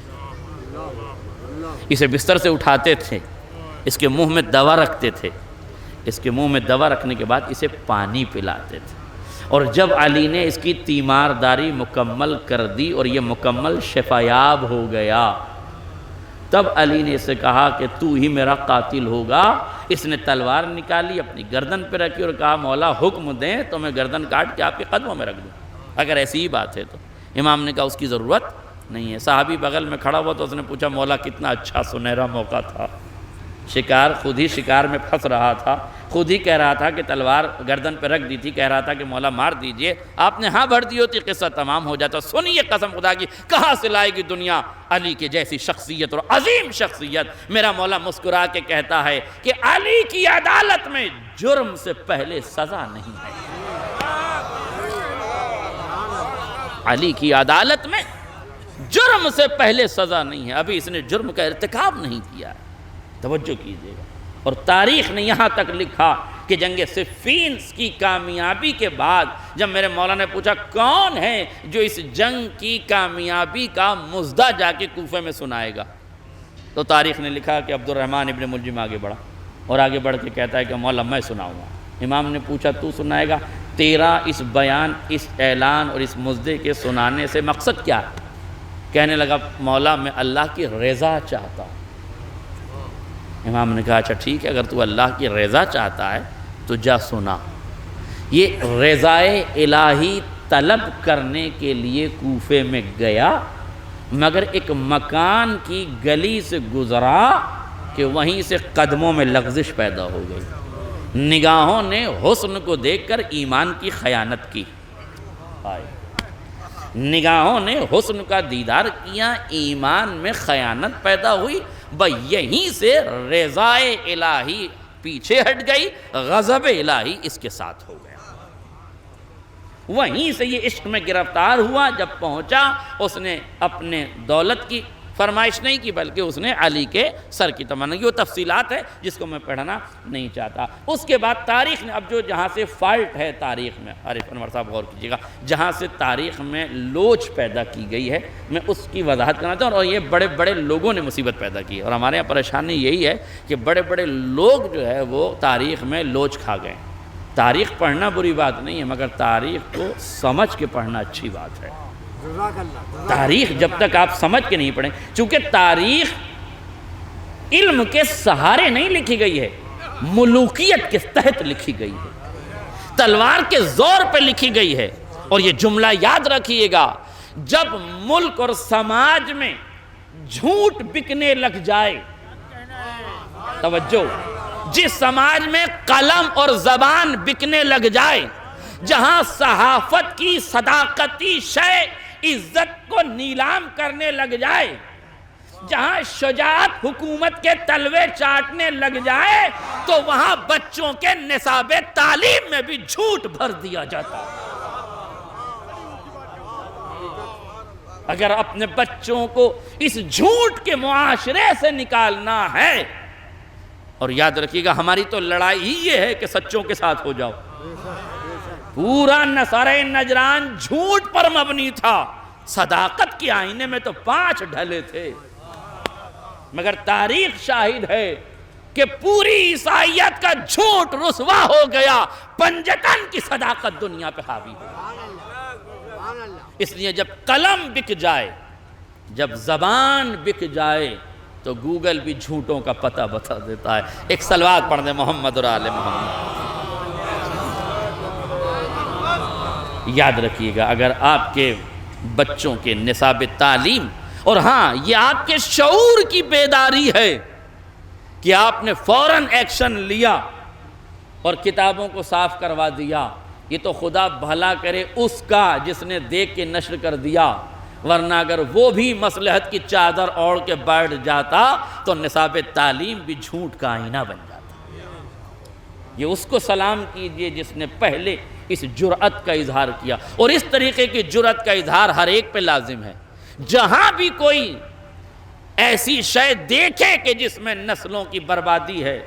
اسے بستر سے اٹھاتے تھے، اس کے منہ میں دوا رکھتے تھے، اس کے منہ میں دوا رکھنے کے بعد اسے پانی پلاتے تھے، اور جب علی نے اس کی تیمارداری مکمل کر دی اور یہ مکمل شفایاب ہو گیا، تب علی نے اسے کہا کہ تو ہی میرا قاتل ہوگا، اس نے تلوار نکالی، اپنی گردن پہ رکھی اور کہا مولا حکم دیں تو میں گردن کاٹ کے آپ کے قدموں میں رکھ دوں، اگر ایسی ہی بات ہے تو۔ امام نے کہا اس کی ضرورت نہیں ہے۔ صحابی بغل میں کھڑا ہوا تو اس نے پوچھا مولا کتنا اچھا سنہرا موقع تھا، خود ہی شکار میں پھنس رہا تھا، خود ہی کہہ رہا تھا کہ تلوار گردن پہ رکھ دی تھی، کہہ رہا تھا کہ مولا مار دیجئے، آپ نے ہاں بھر دی ہوتی قصہ تمام ہو جاتا۔ سنیے قسم خدا کی، کہاں سے لائے گی دنیا علی کے جیسی شخصیت اور عظیم شخصیت۔ میرا مولا مسکرا کے کہتا ہے کہ علی کی عدالت میں جرم سے پہلے سزا نہیں ہے، علی کی عدالت میں جرم سے پہلے سزا نہیں ہے، ابھی اس نے جرم کا ارتکاب نہیں کیا ہے۔ توجہ کیجئے گا، اور تاریخ نے یہاں تک لکھا کہ جنگ صفین کی کامیابی کے بعد جب میرے مولا نے پوچھا کون ہے جو اس جنگ کی کامیابی کا مزدہ جا کے کوفے میں سنائے گا، تو تاریخ نے لکھا کہ عبد الرحمن ابن ملجم آگے بڑھا اور آگے بڑھ کے کہتا ہے کہ مولا میں سناؤں گا۔ امام نے پوچھا تو سنائے گا، تیرا اس بیان، اس اعلان اور اس مزدے کے سنانے سے مقصد کیا ہے؟ کہنے لگا مولا میں اللہ کی رضا چاہتا ہوں۔ امام نے کہا اچھا ٹھیک ہے، اگر تو اللہ کی رضا چاہتا ہے تو جا سنا۔ یہ رضائے الہی طلب کرنے کے لیے کوفے میں گیا، مگر ایک مکان کی گلی سے گزرا کہ وہیں سے قدموں میں لغزش پیدا ہو گئی، نگاہوں نے حسن کو دیکھ کر ایمان کی خیانت کی، نگاہوں نے حسن کا دیدار کیا، ایمان میں خیانت پیدا ہوئی، یہیں سے رضائے الہی پیچھے ہٹ گئی، غضب الہی اس کے ساتھ ہو گیا۔ وہیں سے یہ عشق میں گرفتار ہوا، جب پہنچا اس نے اپنے دولت کی فرمائش نہیں کی بلکہ اس نے علی کے سر کی تمنا کی۔ وہ تفصیلات ہے جس کو میں پڑھنا نہیں چاہتا۔ اس کے بعد تاریخ نے اب جو جہاں سے فالٹ ہے تاریخ میں، عارف انور صاحب غور کیجیے گا، جہاں سے تاریخ میں لوچ پیدا کی گئی ہے میں اس کی وضاحت کرنا چاہتا ہوں، اور یہ بڑے بڑے لوگوں نے مصیبت پیدا کی ہے، اور ہمارے یہاں پریشانی یہی ہے کہ بڑے بڑے لوگ جو ہے وہ تاریخ میں لوچ کھا گئے۔ تاریخ پڑھنا بری بات نہیں ہے، مگر تاریخ کو سمجھ کے پڑھنا اچھی بات ہے۔ تاریخ جب تک آپ سمجھ کے نہیں پڑھیں، چونکہ تاریخ علم کے سہارے نہیں لکھی گئی ہے، ملوکیت کے تحت لکھی گئی ہے، تلوار کے زور پہ لکھی گئی ہے۔ اور یہ جملہ یاد رکھیے گا، جب ملک اور سماج میں جھوٹ بکنے لگ جائے، توجہ، جس سماج میں قلم اور زبان بکنے لگ جائے، جہاں صحافت کی صداقتی شے عزت کو نیلام کرنے لگ جائے، جہاں شجاعت حکومت کے تلوے چاٹنے لگ جائے، تو وہاں بچوں کے نصاب تعلیم میں بھی جھوٹ بھر دیا جاتا۔ اگر اپنے بچوں کو اس جھوٹ کے معاشرے سے نکالنا ہے، اور یاد رکھیے گا ہماری تو لڑائی ہی یہ ہے کہ سچوں کے ساتھ ہو جاؤ۔ پورا نصارہ نجران جھوٹ پر مبنی تھا، صداقت کے آئینے میں تو 5 ڈھلے تھے، مگر تاریخ شاہد ہے کہ پوری عیسائیت کا جھوٹ رسوا ہو گیا، پنجتن کی صداقت دنیا پہ حاوی ہو۔ اس لیے جب قلم بک جائے، جب زبان بک جائے، تو گوگل بھی جھوٹوں کا پتہ بتا دیتا ہے۔ ایک صلوات پڑھ دیں محمد اور آل محمد۔ یاد رکھیے گا، اگر آپ کے بچوں کے نصاب تعلیم، اور ہاں یہ آپ کے شعور کی بیداری ہے کہ آپ نے فوراً ایکشن لیا اور کتابوں کو صاف کروا دیا، یہ تو خدا بھلا کرے اس کا جس نے دیکھ کے نشر کر دیا، ورنہ اگر وہ بھی مصلحت کی چادر اوڑھ کے بیٹھ جاتا تو نصاب تعلیم بھی جھوٹ کا آئینہ بن جاتا۔ یہ اس کو سلام کیجئے جس نے پہلے اس جرأت کا اظہار کیا، اور اس طریقے کی جرأت کا اظہار ہر ایک پہ لازم ہے۔ جہاں بھی کوئی ایسی شے دیکھے کہ جس میں نسلوں کی بربادی ہے،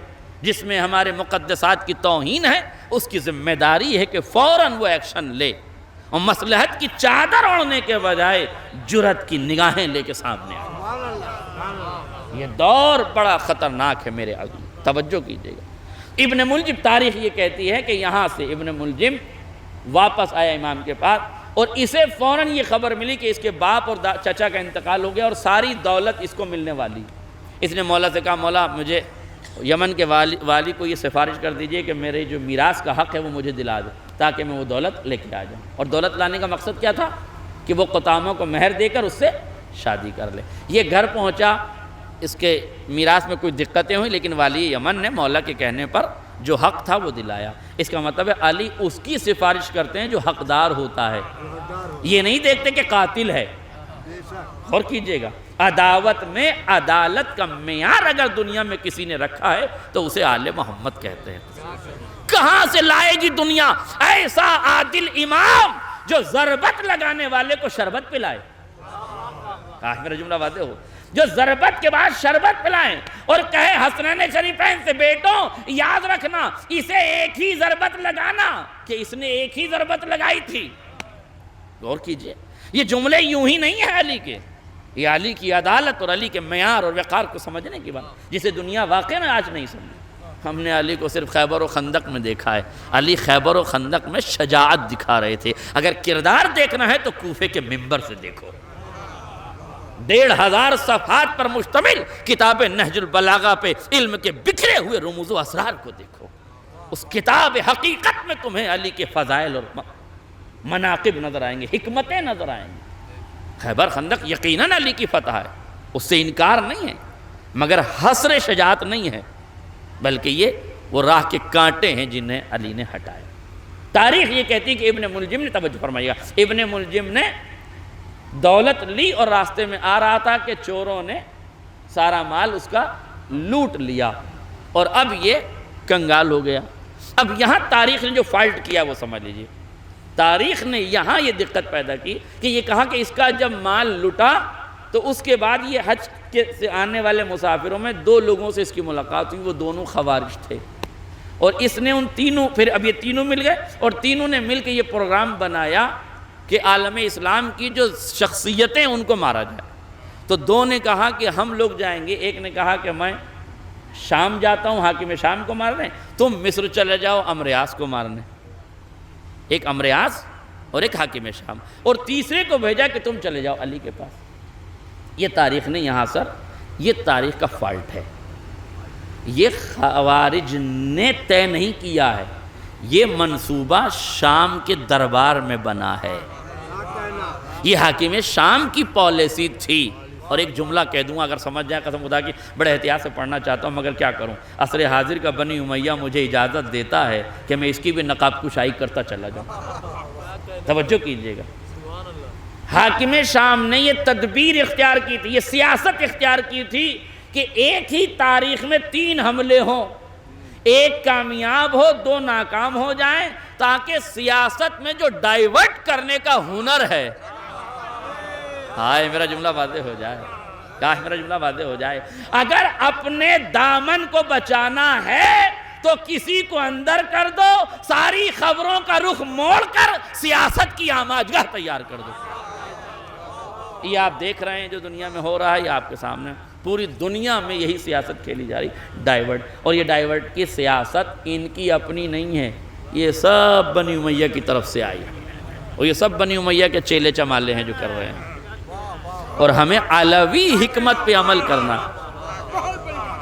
جس میں ہمارے مقدسات کی توہین ہے، اس کی ذمہ داری ہے کہ فوراً وہ ایکشن لے، اور مصلحت کی چادر اوڑھنے کے بجائے جرأت کی نگاہیں لے کے سامنے آئے۔ یہ دور بڑا خطرناک ہے میرے عزیز، توجہ کیجئے گا۔ ابن ملجم، تاریخ یہ کہتی ہے کہ یہاں سے ابن ملجم واپس آیا امام کے پاس، اور اسے فوراً یہ خبر ملی کہ اس کے باپ اور چچا کا انتقال ہو گیا اور ساری دولت اس کو ملنے والی۔ اس نے مولا سے کہا مولا مجھے یمن کے والی کو یہ سفارش کر دیجئے کہ میرے جو میراث کا حق ہے وہ مجھے دلا دے تاکہ میں وہ دولت لے کے آ جاؤں۔ اور دولت لانے کا مقصد کیا تھا؟ کہ وہ قطامہ کو مہر دے کر اس سے شادی کر لے۔ یہ گھر پہنچا، اس کے میراث میں کوئی دقتیں ہوئیں، لیکن والی یمن نے مولا کے کہنے پر جو حق تھا وہ دلایا۔ اس کا مطلب ہے علی اس کی سفارش کرتے ہیں جو حقدار ہوتا ہے، یہ نہیں دیکھتے کہ قاتل ہے۔ غور کیجئے گا، عداوت میں عدالت کا معیار اگر دنیا میں کسی نے رکھا ہے تو اسے آل محمد کہتے ہیں۔ کہاں سے لائے گی دنیا ایسا عادل امام جو ضربت لگانے والے کو شربت پلائے؟ کہا میرا جملہ واضح ہو، جو ضربت کے بعد شربت پلائیں اور کہے حسنین شریفین سے بیٹوں یاد رکھنا اسے ایک ہی ضربت لگانا کہ اس نے ایک ہی ضربت لگائی تھی۔ غور کیجئے، یہ جملے یوں ہی نہیں ہیں علی کے، یہ علی کی عدالت اور علی کے معیار اور وقار کو سمجھنے کی بات، جسے دنیا واقعی میں آج نہیں سمجھی۔ ہم نے علی کو صرف خیبر و خندق میں دیکھا ہے، علی خیبر و خندق میں شجاعت دکھا رہے تھے۔ اگر کردار دیکھنا ہے تو کوفے کے منبر سے دیکھو، 1500 صفحات پر مشتمل کتاب نہج البلاغہ پہ علم کے بکھرے ہوئے رموز و اسرار کو دیکھو۔ اس کتاب حقیقت میں تمہیں علی کے فضائل اور مناقب نظر آئیں گے، حکمتیں نظر آئیں گی۔ خیبر خندق یقیناً علی کی فتح ہے، اس سے انکار نہیں ہے، مگر حسر شجاعت نہیں ہے، بلکہ یہ وہ راہ کے کانٹے ہیں جنہیں علی نے ہٹائے۔ تاریخ یہ کہتی ہے کہ ابن ملجم نے، توجہ فرمائیے گا، ابن ملجم نے دولت لی اور راستے میں آ رہا تھا کہ چوروں نے سارا مال اس کا لوٹ لیا اور اب یہ کنگال ہو گیا۔ اب یہاں تاریخ نے جو فالٹ کیا وہ سمجھ لیجیے، تاریخ نے یہاں یہ دقت پیدا کی کہ یہ کہا کہ اس کا جب مال لٹا تو اس کے بعد یہ حج سے آنے والے مسافروں میں 2 لوگوں سے اس کی ملاقات ہوئی، وہ دونوں خوارج تھے، اور اس نے ان تینوں، پھر اب یہ تینوں مل گئے اور تینوں نے مل کے یہ پروگرام بنایا کہ عالم اسلام کی جو شخصیتیں ان کو مارا جائے۔ تو 2 نے کہا کہ ہم لوگ جائیں گے، ایک نے کہا کہ میں شام جاتا ہوں حاکم شام کو مارنے، تم مصر چلے جاؤ امریاس کو مارنے، ایک امریاس اور ایک حاکم شام، اور تیسرے کو بھیجا کہ تم چلے جاؤ علی کے پاس۔ یہ تاریخ نے یہاں سر، یہ تاریخ کا فالٹ ہے، یہ خوارج نے طے نہیں کیا ہے، یہ منصوبہ شام کے دربار میں بنا ہے، یہ حاکم شام کی پالیسی تھی۔ اور ایک جملہ کہہ دوں اگر سمجھ جائیں، قسم خدا کی بڑے احتیاط سے پڑھنا چاہتا ہوں مگر کیا کروں، عصر حاضر کا بنی امیہ مجھے اجازت دیتا ہے کہ میں اس کی بھی نقاب کشائی کرتا چلا جاؤں۔ توجہ کیجئے گا، حاکم شام نے یہ تدبیر اختیار کی تھی، یہ سیاست اختیار کی تھی کہ ایک ہی تاریخ میں 3 حملے ہوں، ایک کامیاب ہو 2 ناکام ہو جائیں، تاکہ سیاست میں جو ڈائیورٹ کرنے کا ہنر ہے، ہائے میرا جملہ واضح ہو جائے، کاش میرا جملہ واضح ہو جائے، اگر اپنے دامن کو بچانا ہے تو کسی کو اندر کر دو، ساری خبروں کا رخ موڑ کر سیاست کی آماجگاہ تیار کر دو۔ یہ آپ دیکھ رہے ہیں جو دنیا میں ہو رہا ہے، یہ آپ کے سامنے پوری دنیا میں یہی سیاست کھیلی جا رہی، ڈائیورٹ، اور یہ ڈائیورٹ کی سیاست ان کی اپنی نہیں ہے، یہ سب بنی امیہ کی طرف سے آئی ہے، اور یہ سب بنی امیہ کے چیلے چمالے ہیں جو کر رہے ہیں۔ اور ہمیں علوی حکمت پہ عمل کرنا،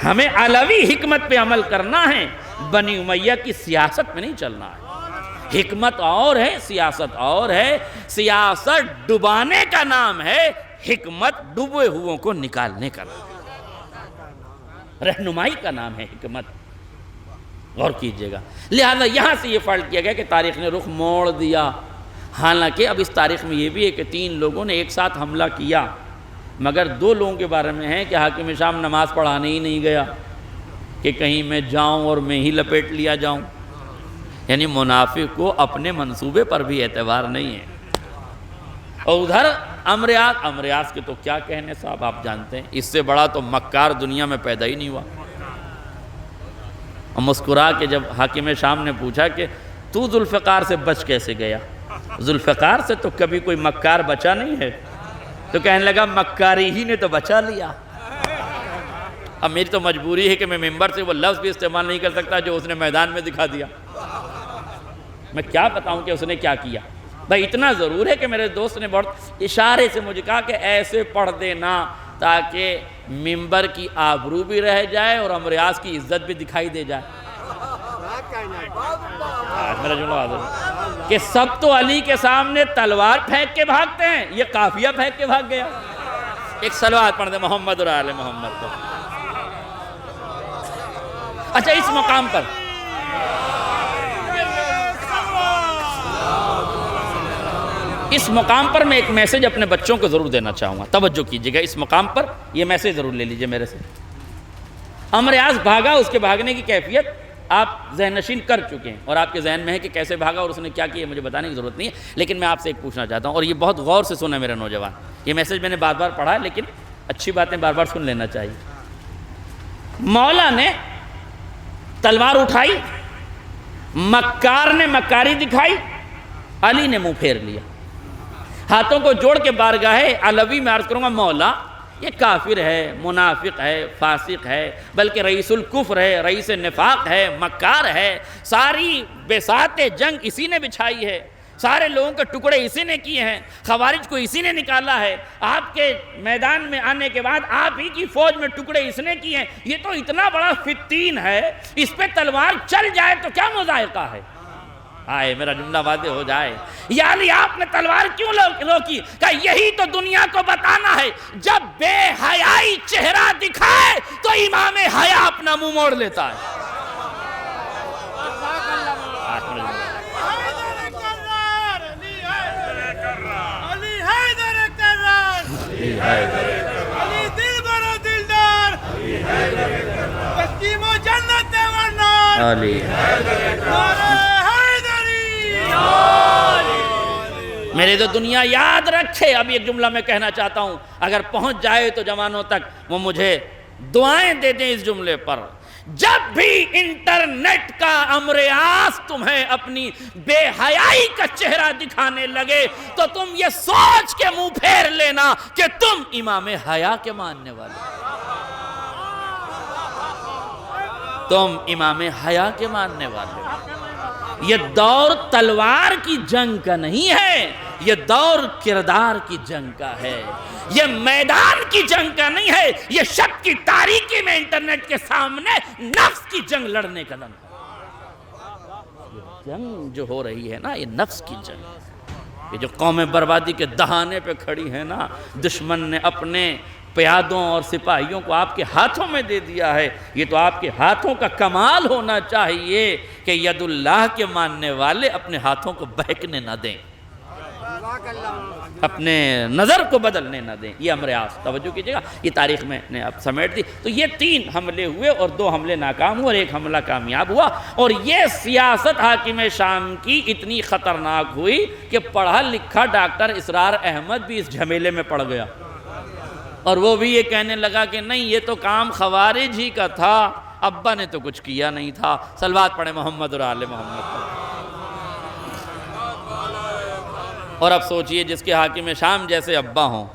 ہمیں علوی حکمت پہ عمل کرنا ہے، بنی امیہ کی سیاست میں نہیں چلنا ہے۔ حکمت اور ہے، سیاست اور ہے، سیاست ڈبانے کا نام ہے، حکمت ڈوبے ہوئوں کو نکالنے کا نام ہے، رہنمائی کا نام ہے حکمت۔ غور کیجئے گا، لہذا یہاں سے یہ فرق کیا گیا کہ تاریخ نے رخ موڑ دیا۔ حالانکہ اب اس تاریخ میں یہ بھی ہے کہ 3 لوگوں نے ایک ساتھ حملہ کیا، مگر 2 لوگوں کے بارے میں ہے کہ حاکم شام نماز پڑھانے ہی نہیں گیا کہ کہیں میں جاؤں اور میں ہی لپیٹ لیا جاؤں، یعنی منافق کو اپنے منصوبے پر بھی اعتبار نہیں ہے۔ اور ادھر امریاس کے تو کیا کہنے صاحب، آپ جانتے ہیں اس سے بڑا تو مکار دنیا میں پیدا ہی نہیں ہوا۔ اور مسکرا کے جب حاکم شام نے پوچھا کہ تو ذوالفقار سے بچ کیسے گیا، ذوالفقار سے تو کبھی کوئی مکار بچا نہیں ہے، تو کہنے لگا مکاری ہی نے تو بچا لیا۔ اب میری تو مجبوری ہے کہ میں ممبر سے وہ لفظ بھی استعمال نہیں کر سکتا جو اس نے میدان میں دکھا دیا، میں کیا بتاؤں کہ اس نے کیا کیا۔ بھائی اتنا ضرور ہے کہ میرے دوست نے بہت اشارے سے مجھے کہا کہ ایسے پڑھ دینا تاکہ منبر کی آبرو بھی رہ جائے اور امریاض کی عزت بھی دکھائی دے جائے. میرا جملہ واضح کہ سب تو علی کے سامنے تلوار پھینک کے بھاگتے ہیں، یہ قافیہ پھینک کے بھاگ گیا. ایک صلوات پڑھ دیں محمد اور آل محمد کو. اچھا اس مقام پر میں ایک میسج اپنے بچوں کو ضرور دینا چاہوں گا، توجہ کیجئے گا. اس مقام پر یہ میسج ضرور لے لیجئے میرے سے. امریاض بھاگا، اس کے بھاگنے کی کیفیت آپ ذہن نشین کر چکے ہیں اور آپ کے ذہن میں ہے کہ کیسے بھاگا اور اس نے کیا کیا، مجھے بتانے کی ضرورت نہیں ہے. لیکن میں آپ سے ایک پوچھنا چاہتا ہوں، اور یہ بہت غور سے سنا میرے نوجوان. یہ میسج میں نے بار بار پڑھا ہے لیکن اچھی باتیں بار بار سن لینا چاہیے. مولا نے تلوار اٹھائی، مکار نے مکاری دکھائی، علی نے منہ پھیر لیا. ہاتھوں کو جوڑ کے بارگاہ علوی میں عرض کروں گا، مولا یہ کافر ہے، منافق ہے، فاسق ہے، بلکہ رئیس الکفر ہے، رئیس نفاق ہے، مکار ہے. ساری بساط جنگ اسی نے بچھائی ہے، سارے لوگوں کے ٹکڑے اسی نے کیے ہیں، خوارج کو اسی نے نکالا ہے. آپ کے میدان میں آنے کے بعد آپ ہی کی فوج میں ٹکڑے اس نے کیے ہیں. یہ تو اتنا بڑا فتین ہے، اس پہ تلوار چل جائے تو کیا مذائقہ ہے. آئے میرا جملہ واضح ہو جائے. یا علی آپ نے تلوار کیوں روکی؟ کہ یہی تو دنیا کو بتانا ہے، جب بے حیائی چہرہ دکھائے تو امام حیا اپنا منہ موڑ لیتا ہے. علی دل برو دلدار، تسلیم و جنت ورنار، علی میرے تو دنیا یاد رکھے. اب ایک جملہ میں کہنا چاہتا ہوں، اگر پہنچ جائے تو جوانوں تک وہ مجھے دعائیں دے دیں اس جملے پر. جب بھی انٹرنیٹ کا امریاض تمہیں اپنی بے حیائی کا چہرہ دکھانے لگے تو تم یہ سوچ کے منہ پھیر لینا کہ تم امام حیا کے ماننے والے، تم امام حیا کے ماننے والے. یہ دور تلوار کی جنگ کا نہیں ہے، یہ دور کردار کی جنگ کا ہے. یہ میدان کی جنگ کا نہیں ہے، یہ شب کی تاریکی میں انٹرنیٹ کے سامنے نفس کی جنگ لڑنے کا دم ہے. یہ جنگ جو ہو رہی ہے نا، یہ نفس کی جنگ ہے. یہ جو قوم بربادی کے دہانے پہ کھڑی ہے نا، دشمن نے اپنے پیادوں اور سپاہیوں کو آپ کے ہاتھوں میں دے دیا ہے. یہ تو آپ کے ہاتھوں کا کمال ہونا چاہیے کہ ید اللہ کے ماننے والے اپنے ہاتھوں کو بہکنے نہ دیں، اپنے نظر کو بدلنے نہ دیں. یہ امریاض توجہ کیجئے گا. یہ تاریخ میں نے اب سمیٹ دی. تو یہ 3 حملے ہوئے اور 2 حملے ناکام ہوئے اور 1 حملہ کامیاب ہوا. اور یہ سیاست حاکم شام کی اتنی خطرناک ہوئی کہ پڑھا لکھا ڈاکٹر اسرار احمد بھی اس جھمیلے میں پڑ گیا اور وہ بھی یہ کہنے لگا کہ نہیں، یہ تو کام خوارج ہی کا تھا، ابا نے تو کچھ کیا نہیں تھا. صلوات پڑھیں محمد اور آل محمد پر. اور اب سوچئے جس کے حاکم شام جیسے ابا ہوں،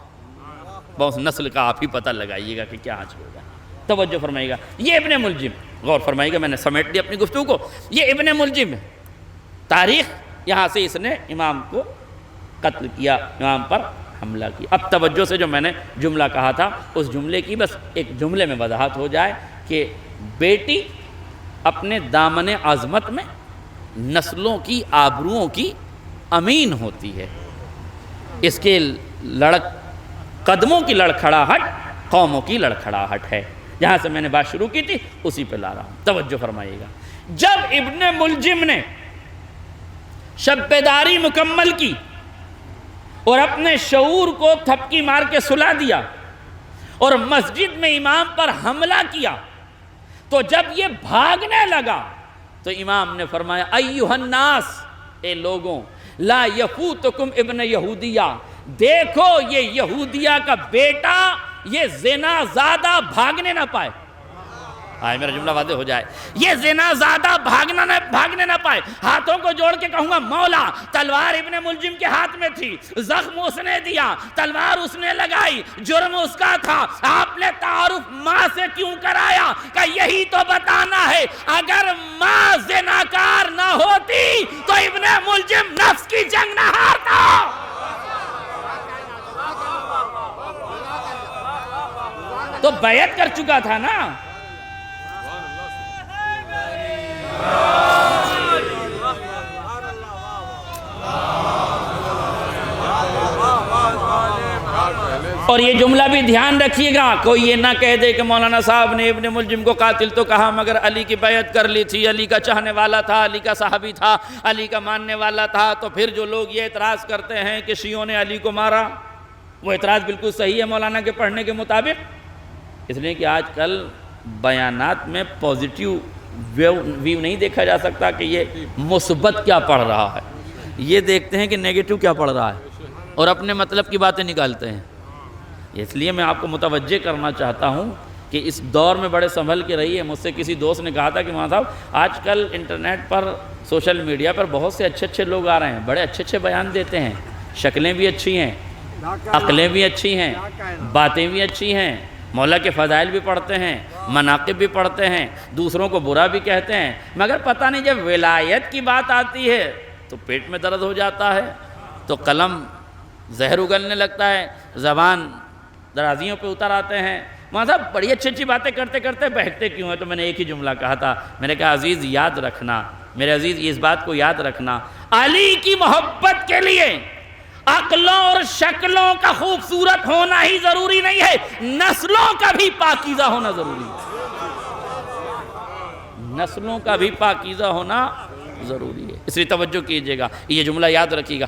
بہت نسل کا آپ ہی پتہ لگائیے گا کہ کیا آج ہوگا. توجہ فرمائیے گا. یہ ابن ملجم، غور فرمائیے گا، میں نے سمیٹ دی اپنی گفتگو کو. یہ ابن ملجم ہے. تاریخ یہاں سے اس نے امام کو قتل کیا، امام پر حملہ کیا. اب توجہ سے جو میں نے جملہ کہا تھا اس جملے کی بس ایک جملے میں وضاحت ہو جائے کہ بیٹی اپنے دامن عظمت میں نسلوں کی آبروؤں کی امین ہوتی ہے. اس کے قدموں کی لڑکھڑاہٹ قوموں کی لڑکھڑاہٹ ہے. جہاں سے میں نے بات شروع کی تھی اسی پہ لا رہا ہوں. توجہ فرمائیے گا. جب ابن ملجم نے شب بیداری مکمل کی اور اپنے شعور کو تھپکی مار کے سلا دیا اور مسجد میں امام پر حملہ کیا، تو جب یہ بھاگنے لگا تو امام نے فرمایا ایھا الناس، اے لوگوں، لا یفوتکم ابن یہودیہ، دیکھو یہ یہودیہ کا بیٹا، یہ زنا زادہ بھاگنے نہ پائے. آئے میرا جملہ واضح ہو جائے. یہ زنا زادہ بھاگنے نہ پائے. ہاتھوں کو جوڑ کے کہوں گا مولا، تلوار ابن ملجم کے ہاتھ میں تھی، زخم اس نے دیا، تلوار اس نے لگائی، جرم اس کا تھا، آپ نے تعارف ماں سے کیوں کرایا؟ کہ یہی تو بتانا ہے اگر ماں زناکار نہ ہوتی تو ابن ملجم نفس کی جنگ نہ ہارتا. تو بیعت کر چکا تھا نا. اور یہ جملہ بھی دھیان رکھیے گا، کوئی یہ نہ کہہ دے کہ مولانا صاحب نے ابن ملجم کو قاتل تو کہا مگر علی کی بیعت کر لی تھی، علی کا چاہنے والا تھا، علی کا صحابی تھا، علی کا ماننے والا تھا. تو پھر جو لوگ یہ اعتراض کرتے ہیں کہ شیعوں نے علی کو مارا، وہ اعتراض بالکل صحیح ہے مولانا کے پڑھنے کے مطابق. اس لیے کہ آج کل بیانات میں پازیٹیو ویو نہیں دیکھا جا سکتا کہ یہ مثبت کیا پڑھ رہا ہے، یہ دیکھتے ہیں کہ نیگیٹو کیا پڑھ رہا ہے اور اپنے مطلب کی باتیں نکالتے ہیں. اس لیے میں آپ کو متوجہ کرنا چاہتا ہوں کہ اس دور میں بڑے سنبھل کے رہیے. مجھ سے کسی دوست نے کہا تھا کہ مولانا صاحب آج کل انٹرنیٹ پر سوشل میڈیا پر بہت سے اچھے لوگ آ رہے ہیں، بڑے اچھے بیان دیتے ہیں، شکلیں بھی اچھی ہیں، عقلیں بھی اچھی ہیں، باتیں بھی اچھی ہیں، مولا کے فضائل بھی پڑھتے ہیں، مناقب بھی پڑھتے ہیں، دوسروں کو برا بھی کہتے ہیں، مگر پتہ نہیں جب ولایت کی بات آتی ہے تو پیٹ میں درد ہو جاتا ہے، تو قلم زہر اگلنے لگتا ہے، زبان درازیوں پہ اتر آتے ہیں. مولانا صاحب بڑی اچھی باتیں کرتے کرتے بہکتے کیوں ہیں؟ تو میں نے ایک ہی جملہ کہا تھا، میں نے کہا عزیز یاد رکھنا، میرے عزیز اس بات کو یاد رکھنا، علی کی محبت کے لیے عقلوں اور شکلوں کا خوبصورت ہونا ہی ضروری نہیں ہے، نسلوں کا بھی پاکیزہ ہونا ضروری ہے، نسلوں کا بھی پاکیزہ ہونا ضروری ہے. اس لیے توجہ کیجئے گا، یہ جملہ یاد رکھیے گا.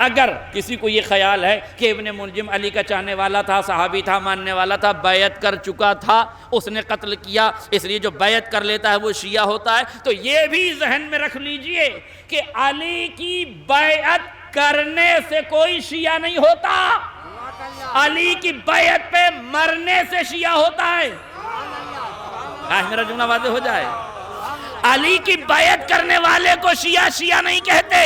اگر کسی کو یہ خیال ہے کہ ابن ملجم علی کا چاہنے والا تھا، صحابی تھا، ماننے والا تھا، بیعت کر چکا تھا، اس نے قتل کیا، اس لیے جو بیعت کر لیتا ہے وہ شیعہ ہوتا ہے، تو یہ بھی ذہن میں رکھ لیجئے کہ علی کی بیعت کرنے سے کوئی شیعہ نہیں ہوتا، علی کی بیعت پہ مرنے سے شیعہ ہوتا ہے. میرا جملہ واضح ہو جائے. علی کی بیعت کرنے والے کو شیعہ نہیں کہتے،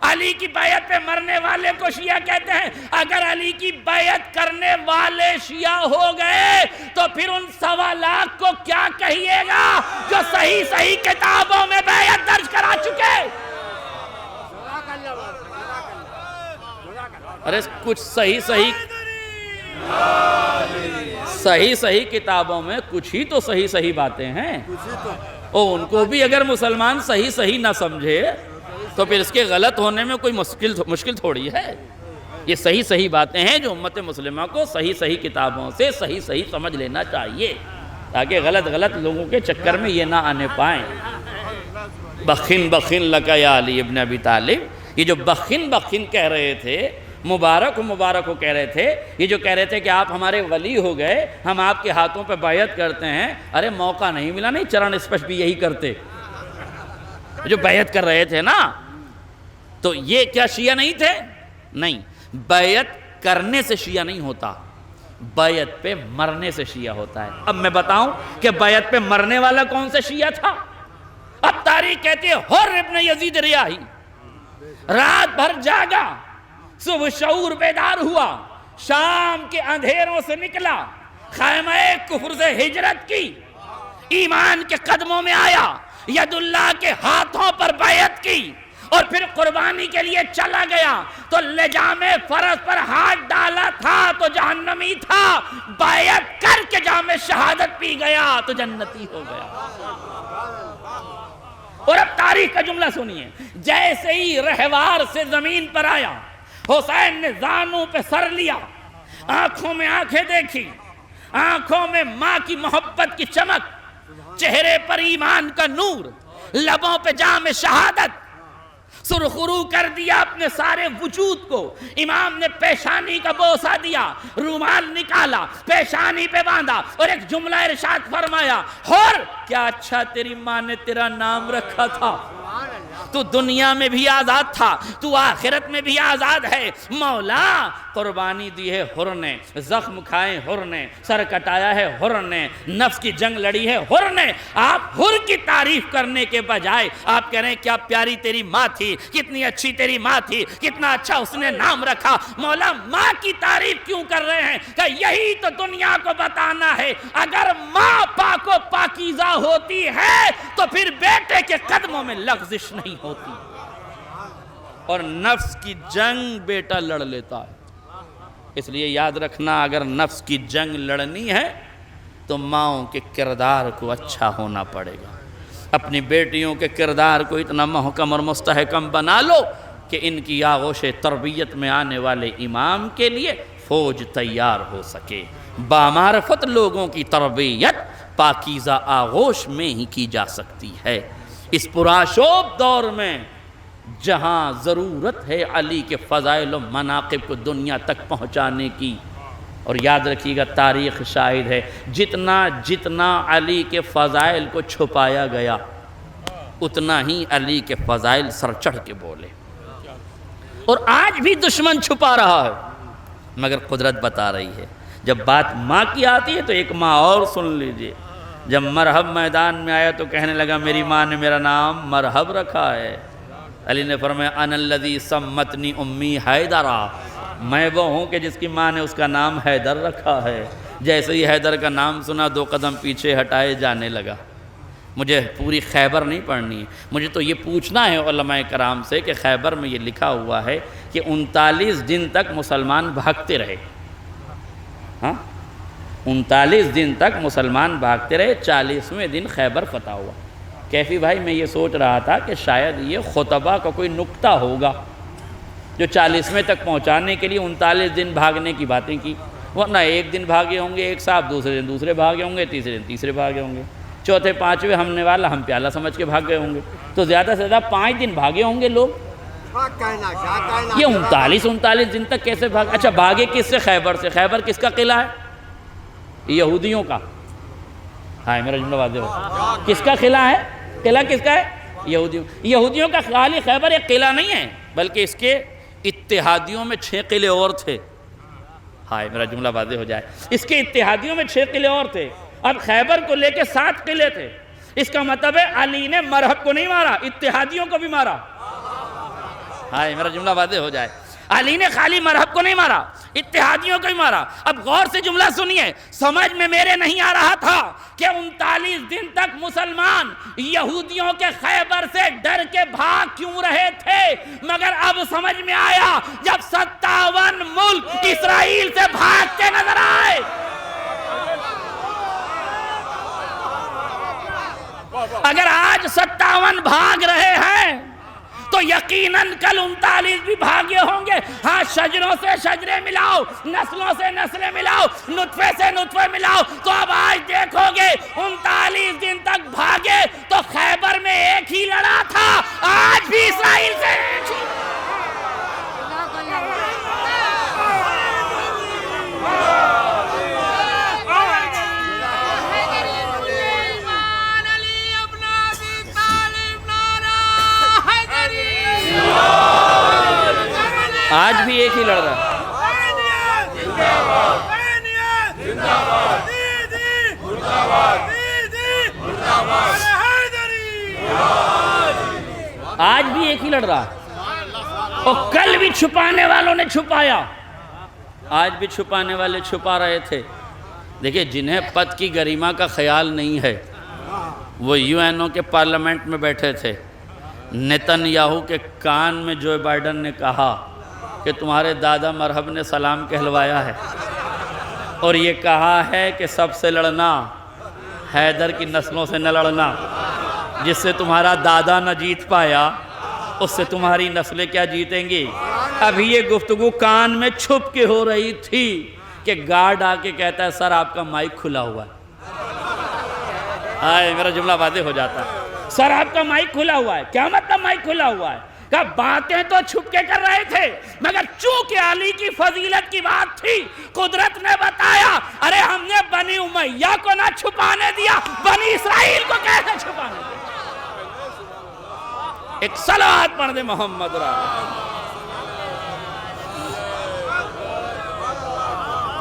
علی کی بیعت پہ مرنے والے کو شیعہ کہتے ہیں. اگر علی کی بیعت کرنے والے شیعہ ہو گئے تو پھر ان 1.25 لاکھ کو کیا کہیے گا جو صحیح کتابوں میں بیعت درج کرا چکے. ارے کچھ صحیح کتابوں میں کچھ ہی تو صحیح باتیں ہیں، اور ان کو بھی اگر مسلمان صحیح نہ سمجھے تو پھر اس کے غلط ہونے میں کوئی مشکل تھوڑی ہے. یہ صحیح باتیں ہیں جو امت مسلمہ کو صحیح کتابوں سے صحیح سمجھ لینا چاہیے، تاکہ غلط لوگوں کے چکر میں یہ نہ آنے پائیں. بخن لکا یا علی ابن ابی طالب، یہ جو بخن کہہ رہے تھے، مبارک ہو کہہ رہے تھے، یہ جو کہہ رہے تھے کہ آپ ہمارے ولی ہو گئے، ہم آپ کے ہاتھوں پہ بیعت کرتے ہیں. ارے موقع نہیں ملا، نہیں چرن اسپرش بھی یہی کرتے جو بیعت کر رہے تھے نا. تو یہ کیا شیعہ نہیں تھے؟ نہیں، بیعت کرنے سے شیعہ نہیں ہوتا، بیعت پہ مرنے سے شیعہ ہوتا ہے. اب میں بتاؤں کہ بیعت پہ مرنے والا کون سے شیعہ تھا. اب تاریخ کہتی ہے حر ابن یزید ریاحی رات بھر جاگا، صبح شعور بیدار ہوا، شام کے اندھیروں سے نکلا، خیمہ کفر سے ہجرت کی، ایمان کے قدموں میں آیا، ید اللہ کے ہاتھوں پر بیعت کی، اور پھر قربانی کے لیے چلا گیا تو لجام فرس پر ہاتھ ڈالا تھا تو جہنمی تھا، بیعت کر کے جام شہادت پی گیا تو جنتی ہو گیا. اور اب تاریخ کا جملہ سنیے، جیسے ہی رہوار سے زمین پر آیا، حسین نے زانوں پہ سر لیا، آنکھوں میں آنکھیں دیکھی، آنکھوں میں ماں کی محبت کی چمک، چہرے پر ایمان کا نور، لبوں پہ جام شہادت، سرخرو کر دیا اپنے سارے وجود کو. امام نے پیشانی کا بوسہ دیا، رومال نکالا، پیشانی پہ باندھا، اور ایک جملہ ارشاد فرمایا، حر کیا اچھا تیری ماں نے تیرا نام رکھا تھا، تو دنیا میں بھی آزاد تھا، تو آخرت میں بھی آزاد ہے. مولا قربانی دی ہے حر نے، زخم کھائے حر نے، سر کٹایا ہے حر نے، نفس کی جنگ لڑی ہے حر نے. آپ حر کی تعریف کرنے کے بجائے آپ کہہ رہے ہیں کیا پیاری تیری ماں تھی، کتنی اچھی تیری ماں تھی، کتنا اچھا اس نے نام رکھا. مولا ماں کی تعریف کیوں کر رہے ہیں؟ کہ یہی تو دنیا کو بتانا ہے، اگر ماں پاک و پاکیزہ ہوتی ہے تو پھر بیٹے کے قدموں میں لغزش نہیں ہوتی، اور نفس کی جنگ بیٹا لڑ لیتا ہے. اس لیے یاد رکھنا، اگر نفس کی جنگ لڑنی ہے تو ماؤں کے کردار کو اچھا ہونا پڑے گا۔ اپنی بیٹیوں کے کردار کو اتنا محکم اور مستحکم بنا لو کہ ان کی آغوش تربیت میں آنے والے امام کے لیے فوج تیار ہو سکے۔ بامعرفت لوگوں کی تربیت پاکیزہ آغوش میں ہی کی جا سکتی ہے۔ اس پرآشوب دور میں جہاں ضرورت ہے علی کے فضائل و مناقب کو دنیا تک پہنچانے کی، اور یاد رکھیے گا تاریخ شاہد ہے، جتنا علی کے فضائل کو چھپایا گیا اتنا ہی علی کے فضائل سر چڑھ کے بولے، اور آج بھی دشمن چھپا رہا ہے مگر قدرت بتا رہی ہے۔ جب بات ماں کی آتی ہے تو ایک ماں اور سن لیجئے، جب مرحب میدان میں آیا تو کہنے لگا میری ماں نے میرا نام مرحب رکھا ہے۔ علی نے فرمایا انا الذی سمتنی امی حیدرا، میں وہ ہوں کہ جس کی ماں نے اس کا نام حیدر رکھا ہے۔ جیسے ہی حیدر کا نام سنا 2 قدم پیچھے ہٹائے جانے لگا۔ مجھے پوری خیبر نہیں پڑھنی ہے، مجھے تو یہ پوچھنا ہے علماء کرام سے کہ خیبر میں یہ لکھا ہوا ہے کہ 39 دن تک مسلمان بھاگتے رہے، 39 دن تک مسلمان بھاگتے رہے، 40ویں دن خیبر فتح ہوا۔ کیفی بھائی میں یہ سوچ رہا تھا کہ شاید یہ خطبہ کا کوئی نکتہ ہوگا جو 40ویں تک پہنچانے کے لیے 39 دن بھاگنے کی باتیں کی، ورنہ ایک دن بھاگے ہوں گے ایک صاحب، دوسرے دن دوسرے بھاگے ہوں گے، تیسرے دن تیسرے بھاگے ہوں گے، چوتھے 5ویں ہمنے والا ہم پیالہ سمجھ کے بھاگ گئے ہوں گے، تو زیادہ سے زیادہ 5 دن بھاگے ہوں گے لوگ۔ یہ 39 دن تک کیسے بھاگے؟ اچھا بھاگے کس سے؟ خیبر سے۔ خیبر کس کا قلعہ ہے؟ یہودیوں کا۔ ہاں میرا جملہ واضح ہو، کس کا قلعہ ہے؟ قلعہ کس کا ہے؟ یہودیوں کا۔ خالی خیبر ایک قلعہ نہیں ہے بلکہ اس کے اتحادیوں میں 6 قلعے اور تھے۔ ہائے میرا جملہ واضح ہو جائے، اس کے اتحادیوں میں 6 قلعے اور تھے، اب خیبر کو لے کے 7 قلعے تھے۔ اس کا مطلب ہے علی نے مرحب کو نہیں مارا، اتحادیوں کو بھی مارا۔ ہائے میرا جملہ واضح ہو جائے، علی نے خالی مرحب کو نہیں مارا، اتحادیوں کو بھی مارا۔ اب غور سے جملہ سنیے، سمجھ میں میرے نہیں آ رہا تھا کہ 39 دن تک مسلمان یہودیوں کے خیبر سے ڈر کے بھاگ کیوں رہے تھے، مگر اب سمجھ میں آیا جب 57 ملک اسرائیل سے بھاگتے نظر آئے۔ اگر آج 57 بھاگ رہے ہیں تو یقیناً کل 39 بھی بھاگے ہوں گے۔ ہاں شجروں سے شجرے ملاؤ، نسلوں سے نسلیں ملاؤ، نطفے سے نطفے ملاؤ، تو اب آج دیکھو گے 39 دن تک بھاگے تو خیبر میں ایک ہی لڑا تھا، آج بھی اسرائیل سے ایک ہی۔ آج بھی ایک ہی لڑ رہا ہے۔ آج بھی ایک ہی لڑ رہا ہے، اور کل بھی چھپانے والوں نے چھپایا، آج بھی چھپانے والے چھپا رہے تھے۔ دیکھیں جنہیں پد کی گریما کا خیال نہیں ہے وہ UN کے پارلیمنٹ میں بیٹھے تھے، نیتن یاہو کے کان میں جو بائیڈن نے کہا کہ تمہارے دادا مرحب نے سلام کہلوایا ہے، اور یہ کہا ہے کہ سب سے لڑنا، حیدر کی نسلوں سے نہ لڑنا، جس سے تمہارا دادا نہ جیت پایا اس سے تمہاری نسلیں کیا جیتیں گی۔ ابھی یہ گفتگو کان میں چھپ کے ہو رہی تھی کہ گارڈ آ کے کہتا ہے سر آپ کا مائک کھلا ہوا ہے۔ آئے میرا جملہ واضح ہو جاتا ہے، سر آپ کا مائک کھلا ہوا ہے۔ کیا مطلب مائک کھلا ہوا ہے؟ کہ باتیں تو چھپ کے کر رہے تھے مگر چونکہ علی کی فضیلت کی بات تھی، قدرت نے بتایا ارے ہم نے بنی امیہ کو نہ چھپانے دیا، بنی اسرائیل کو کیسے چھپانے دیا؟ ایک صلوات پڑھ دے محمد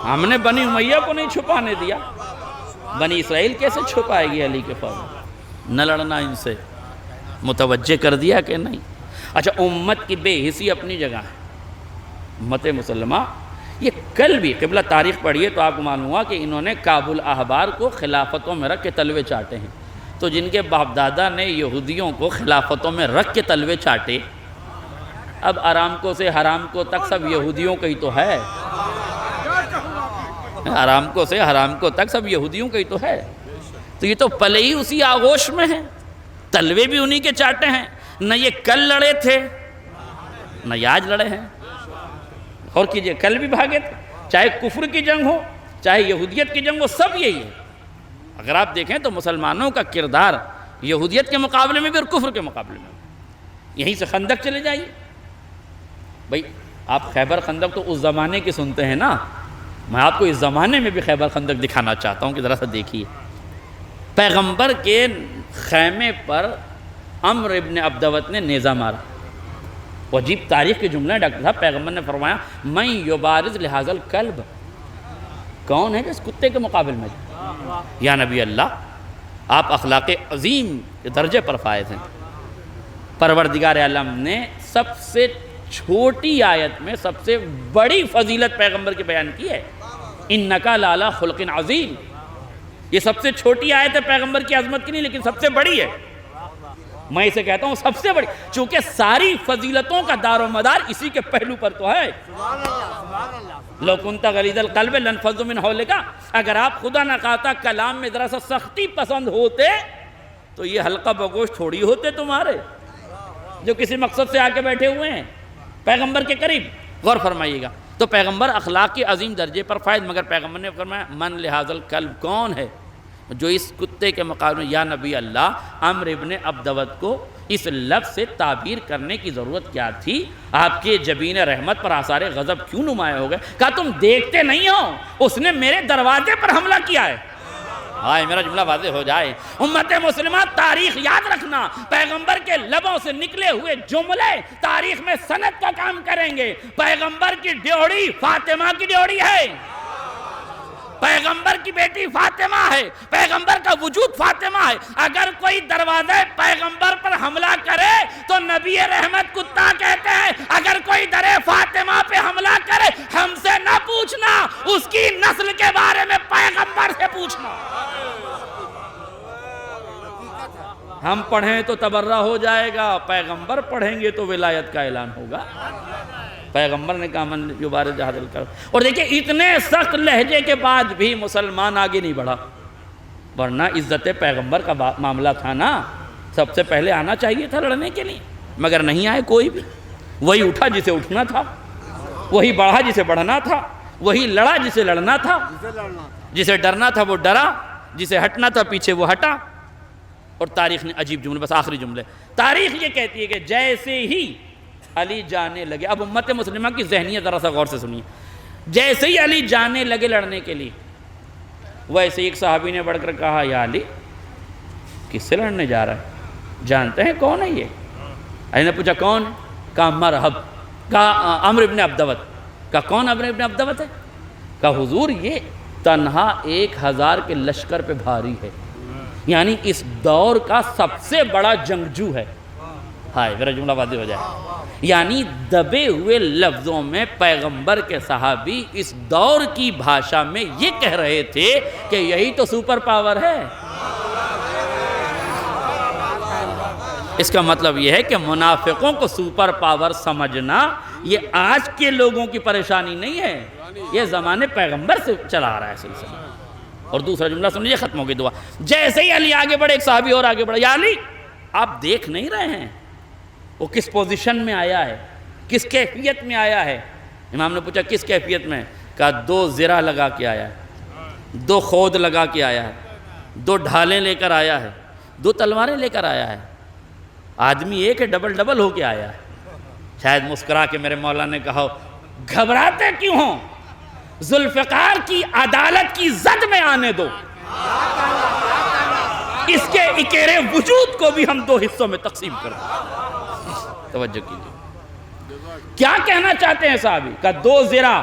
ہم نے بنی امیہ کو نہیں چھپانے دیا، بنی اسرائیل کیسے چھپائے گی علی کے فضل؟ نہ لڑنا ان سے، متوجہ کر دیا کہ نہیں؟ اچھا امت کی بے حسی اپنی جگہ ہے، امت مسلمہ یہ کل بھی قبلہ تاریخ پڑھیے تو آپ کو معلوم ہوا کہ انہوں نے کابل احبار کو خلافتوں میں رکھ کے تلوے چاٹے ہیں، تو جن کے باپ دادا نے یہودیوں کو خلافتوں میں رکھ کے تلوے چاٹے، اب آرامکو سے حرامکو تک سب یہودیوں کا ہی تو ہے۔ آرامکو سے حرامکو تک سب یہودیوں کا ہی تو ہے. تو یہ تو پلے ہی اسی آغوش میں ہیں, تلوے بھی انہی کے چاٹے ہیں. نہ یہ کل لڑے تھے نہ یہ آج لڑے ہیں. اور کیجئے, کل بھی بھاگے تھے, چاہے کفر کی جنگ ہو چاہے یہودیت کی جنگ ہو, سب یہی ہے. اگر آپ دیکھیں تو مسلمانوں کا کردار یہودیت کے مقابلے میں بھی اور کفر کے مقابلے میں بھی. یہیں سے خندق چلے جائیے. بھئی آپ خیبر خندق تو اس زمانے کی سنتے ہیں نا, میں آپ کو اس زمانے میں بھی خیبر خندق دکھانا چاہتا ہوں کہ ذرا سا دیکھیے. پیغمبر کے خیمے پر عمرو ابن عبدوت نے نیزہ مارا. وہ عجیب تاریخ کے جملہ ہے ڈاکٹر صاحب. پیغمبر نے فرمایا من یبارز لہذا الکلب, کون ہے جو اس کتے کے مقابل میں جائے. یا نبی اللہ, آپ اخلاق عظیم کے درجے پر فائز ہیں. پروردگار عالم نے سب سے چھوٹی آیت میں سب سے بڑی فضیلت پیغمبر کی بیان کی ہے, انک لعلی خلق عظیم. یہ سب سے چھوٹی آیت ہے پیغمبر کی عظمت کی نہیں, لیکن سب سے بڑی ہے. میں اسے کہتا ہوں سب سے بڑی, چونکہ ساری فضیلتوں کا دار و مدار اسی کے پہلو پر تو ہے. لو کنت غلیظ القلب لانفضوا من حولک, اگر آپ خدا نخواستہ کلام میں ذرا سا سختی پسند ہوتے تو یہ حلقہ بگوش تھوڑی ہوتے تمہارے جو کسی مقصد سے آ کے بیٹھے ہوئے ہیں پیغمبر کے قریب. غور فرمائیے گا. تو پیغمبر اخلاق کے عظیم درجے پر فائز, مگر پیغمبر نے فرمایا من لہذا الکلب, کون ہے جو اس کتے کے مقابلے میں. یا نبی اللہ, عمرو ابن عبدوت کو اس لفظ سے تعبیر کرنے کی ضرورت کیا تھی؟ آپ کے جبین رحمت پر آثار غضب کیوں نمایاں ہو گئے؟ کہا تم دیکھتے نہیں ہو, اس نے میرے دروازے پر حملہ کیا ہے. ہائے میرا جملہ واضح ہو جائے. امت مسلمہ تاریخ یاد رکھنا, پیغمبر کے لبوں سے نکلے ہوئے جملے تاریخ میں سند کا کام کریں گے. پیغمبر کی ڈیوڑی فاطمہ کی ڈیوڑی ہے, پیغمبر کی بیٹی فاطمہ ہے, پیغمبر کا وجود فاطمہ ہے. اگر کوئی دروازے پیغمبر پر حملہ کرے تو نبی رحمت کتا کہتے ہیں, اگر کوئی در فاطمہ پہ حملہ کرے ہم سے نہ پوچھنا, اس کی نسل کے بارے میں پیغمبر سے پوچھنا. ہم پڑھیں تو تبرہ ہو جائے گا, پیغمبر پڑھیں گے تو ولایت کا اعلان ہوگا. پیغمبر نے کہا من یبارز لہذا الکلب. اور دیکھیں اتنے سخت لہجے کے بعد بھی مسلمان آگے نہیں بڑھا, ورنہ عزت پیغمبر کا معاملہ تھا نا, سب سے پہلے آنا چاہیے تھا لڑنے کے لیے, مگر نہیں آئے کوئی بھی. وہی اٹھا جسے اٹھنا تھا, وہی بڑھا جسے بڑھنا تھا, وہی لڑا جسے لڑنا تھا, جسے ڈرنا تھا وہ ڈرا, جسے ہٹنا تھا پیچھے وہ ہٹا. اور تاریخ نے عجیب جملے, بس آخری جملے, تاریخ یہ کہتی ہے کہ جیسے ہی علی جانے لگے, اب امت مسلمہ کی ذہنیت ذرا سا غور سے سنیے, جیسے ہی علی جانے لگے لڑنے کے لیے, ویسے ایک صحابی نے بڑھ کر کہا یا علی کس سے لڑنے جا رہا ہے, جانتے ہیں کون ہے یہ؟ علی نے پوچھا کون؟ کہا مرحب, کہا عمرو ابن عبدوت. کہا کون عمرو ابن عبدوت ہے؟ کہا حضور یہ تنہا 1000 کے لشکر پہ بھاری ہے, یعنی اس دور کا سب سے بڑا جنگجو ہے. ہائے میرا جملہ واضح ہو جائے. یعنی دبے ہوئے لفظوں میں پیغمبر کے صحابی اس دور کی بھاشا میں یہ کہہ رہے تھے کہ یہی تو سپر پاور ہے. اس کا مطلب یہ ہے کہ منافقوں کو سپر پاور سمجھنا یہ آج کے لوگوں کی پریشانی نہیں ہے, یہ زمانے پیغمبر سے چلا آ رہا ہے سلسلہ. اور دوسرا جملہ سن لیجیے, ختم ہو گئی دعا. جیسے ہی علی آگے بڑھے, ایک صحابی اور آگے بڑھا, یا علی آپ دیکھ نہیں رہے ہیں وہ کس پوزیشن میں آیا ہے, کس کیفیت میں آیا ہے؟ امام نے پوچھا کس کیفیت میں؟ کہا 2 زرہ لگا کے آیا ہے, 2 خود لگا کے آیا ہے, 2 ڈھالیں لے کر آیا ہے, 2 تلواریں لے کر آیا ہے. آدمی ایک ہے, ڈبل ڈبل ہو کے آیا ہے. شاید مسکرا کے میرے مولا نے کہا گھبراتے کیوں ہوں, ذوالفقار کی عدالت کی زد میں آنے دو, اس کے اکیرے وجود کو بھی ہم 2 حصوں میں تقسیم کر دیں. توجہ کیجئے, کیا کہنا چاہتے ہیں صحابی؟ کہ 2 زرہ,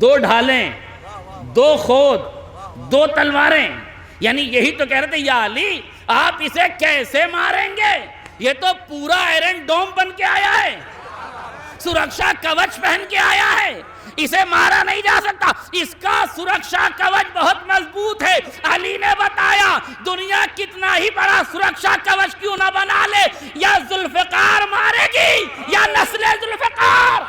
2 ڈھالیں, 2 خود, 2 تلواریں, یعنی یہی تو کہہ رہے تھے یا علی آپ اسے کیسے ماریں گے, یہ تو پورا آئرن ڈوم بن کے آیا ہے, سرکشا کوچ پہن کے آیا ہے, اسے مارا نہیں جا سکتا, اس کا سرکشا کوچ بہت مضبوط ہے. علی نے بتایا دنیا کتنا ہی بڑا سرکشا کوچ کیوں نہ بنا لے, یا ذوالفقار مارے گی یا نسل ذوالفقار.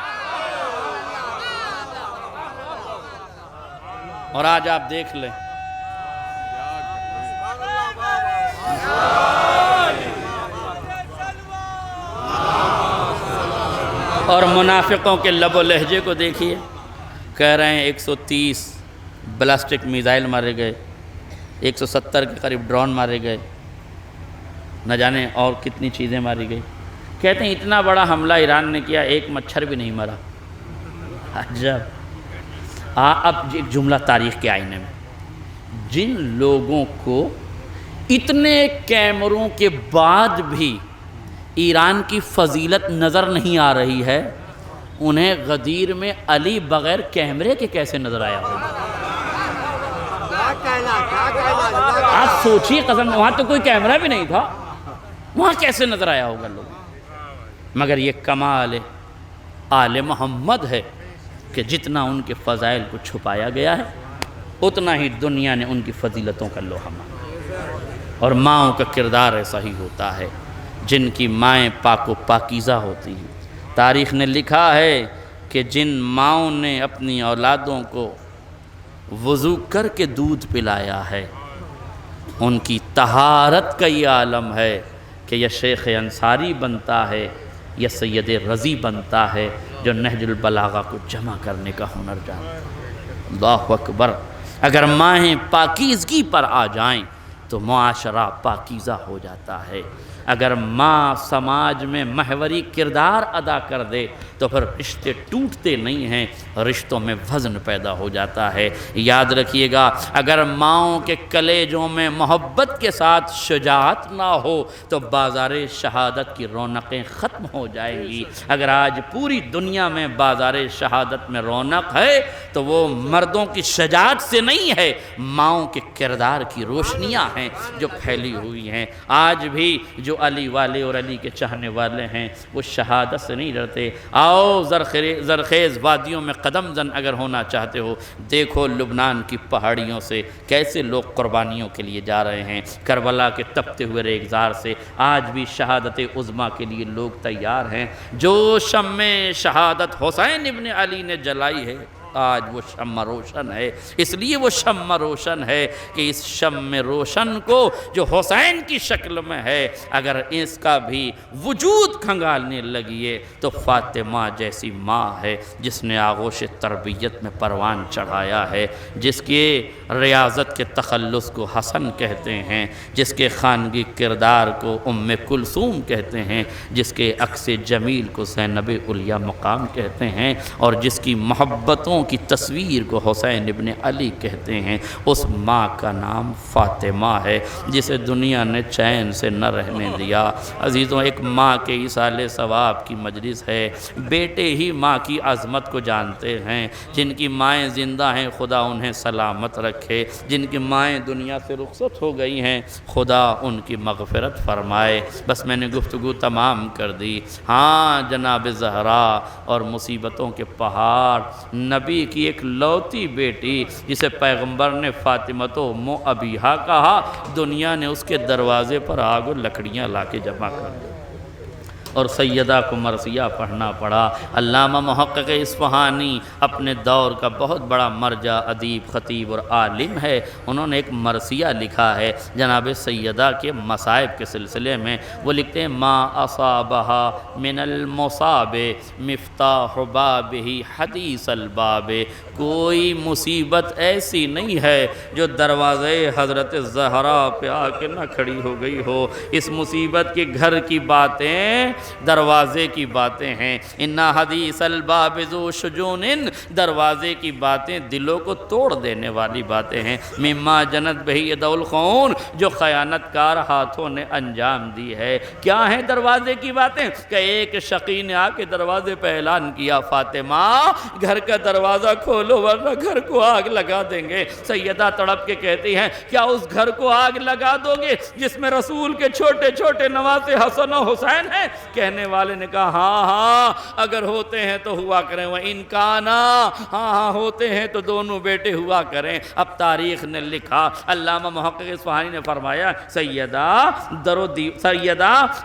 اور آج آپ دیکھ لیں اور منافقوں کے لب و لہجے کو دیکھیے، کہہ رہے ہیں 130 بلاسٹک میزائل مارے گئے، 170 کے قریب ڈرون مارے گئے، نہ جانے اور کتنی چیزیں ماری گئی۔ کہتے ہیں اتنا بڑا حملہ ایران نے کیا، ایک مچھر بھی نہیں مرا۔ عجب۔ اب ایک جملہ تاریخ کے آئینے میں، جن لوگوں کو اتنے کیمروں کے بعد بھی ایران کی فضیلت نظر نہیں آ رہی ہے، انہیں غدیر میں علی بغیر کیمرے کے کیسے نظر آیا ہوگا؟ آپ سوچیے، قسم، وہاں تو کوئی کیمرہ بھی نہیں تھا، وہاں کیسے نظر آیا ہوگا لوگ؟ مگر یہ کمال آل محمد ہے کہ جتنا ان کے فضائل کو چھپایا گیا ہے، اتنا ہی دنیا نے ان کی فضیلتوں کا لوحہ مانا۔ اور ماؤں کا کردار ایسا ہی ہوتا ہے، جن کی مائیں پاک و پاکیزہ ہوتی ہیں۔ تاریخ نے لکھا ہے کہ جن ماؤں نے اپنی اولادوں کو وضو کر کے دودھ پلایا ہے، ان کی طہارت کا یہ عالم ہے کہ یہ شیخ انصاری بنتا ہے یا سید رضی بنتا ہے جو نہج البلاغہ کو جمع کرنے کا ہنر جانتا ہے۔ اللہ اکبر۔ اگر مائیں پاکیزگی پر آ جائیں تو معاشرہ پاکیزہ ہو جاتا ہے۔ اگر ماں سماج میں محوری کردار ادا کر دے تو پھر رشتے ٹوٹتے نہیں ہیں، رشتوں میں وزن پیدا ہو جاتا ہے۔ یاد رکھیے گا، اگر ماؤں کے کلیجوں میں محبت کے ساتھ شجاعت نہ ہو تو بازار شہادت کی رونقیں ختم ہو جائیں گی۔ اگر آج پوری دنیا میں بازار شہادت میں رونق ہے تو وہ مردوں کی شجاعت سے نہیں ہے، ماؤں کے کردار کی روشنیاں ہیں جو پھیلی ہوئی ہیں۔ آج بھی جو علی والے اور علی کے چاہنے والے ہیں وہ شہادت سے نہیں ڈرتے۔ آؤ زرخیز وادیوں میں قدم زن اگر ہونا چاہتے ہو، دیکھو لبنان کی پہاڑیوں سے کیسے لوگ قربانیوں کے لیے جا رہے ہیں۔ کربلا کے تپتے ہوئے ریگزار سے آج بھی شہادت عظمیٰ کے لیے لوگ تیار ہیں۔ جو شمع شہادت حسین ابن علی نے جلائی ہے، آج وہ شمع روشن ہے۔ اس لیے وہ شمع روشن ہے کہ اس شمع روشن کو جو حسین کی شکل میں ہے، اگر اس کا بھی وجود کھنگالنے لگیے تو فاطمہ جیسی ماں ہے جس نے آغوش تربیت میں پروان چڑھایا ہے، جس کے ریاضت کے تخلص کو حسن کہتے ہیں، جس کے خانگی کردار کو ام کلثوم کہتے ہیں، جس کے عکس جمیل کو زینب علیہ مقام کہتے ہیں، اور جس کی محبتوں کی تصویر کو حسین ابن علی کہتے ہیں۔ اس ماں کا نام فاطمہ ہے جسے دنیا نے چین سے نہ رہنے دیا۔ عزیزوں، ایک ماں کے ایصال ثواب کی مجلس ہے۔ بیٹے ہی ماں کی عظمت کو جانتے ہیں۔ جن کی مائیں زندہ ہیں خدا انہیں سلامت رکھے، جن کی مائیں دنیا سے رخصت ہو گئی ہیں خدا ان کی مغفرت فرمائے۔ بس میں نے گفتگو تمام کر دی۔ ہاں، جناب زہرا اور مصیبتوں کے پہاڑ، نبی کی ایک لوتی بیٹی جسے پیغمبر نے فاطمۃ ام ابیہا کہا، دنیا نے اس کے دروازے پر آگ و لکڑیاں لا کے جمع کر دی اور سیدہ کو مرثیہ پڑھنا پڑا۔ علامہ محقق اصفہانی اپنے دور کا بہت بڑا مرجع، ادیب، خطیب اور عالم ہے۔ انہوں نے ایک مرثیہ لکھا ہے جناب سیدہ کے مصائب کے سلسلے میں۔ وہ لکھتے ہیں: ما اصابہا من المصاب مفتاح بابہ حدیث الباب۔ کوئی مصیبت ایسی نہیں ہے جو دروازے حضرت زہرا پہ آ کے نہ کھڑی ہو گئی ہو۔ اس مصیبت کے گھر کی باتیں دروازے کی باتیں ہیں۔ اِنَّ حدیث الباب ذو شجون، دروازے کی باتیں دلوں کو توڑ دینے والی باتیں ہیں۔ مما جنت بہ ید الخون، جو خیانت کار ہاتھوں نے انجام دی ہے۔ کیا ہیں دروازے کی باتیں؟ کہ ایک شقی نے آ کے دروازے پہ اعلان کیا: فاطمہ، گھر کا دروازہ کھولو ورنہ گھر کو آگ لگا دیں گے۔ سیدہ تڑپ کے کہتی ہیں: کیا اس گھر کو آگ لگا دو گے جس میں رسول کے چھوٹے چھوٹے نواسے حسن و حسین ہیں؟ کہنے والے نے کہا ہاں ہاں اگر ہوتے ہیں تو ہوا کریں، وَإِن كَانَا، ہاں ہاں ہوتے ہیں تو دونوں بیٹے ہوا کریں۔ اب تاریخ نے لکھا، علامہ محقق اصفہانی نے فرمایا سیدہ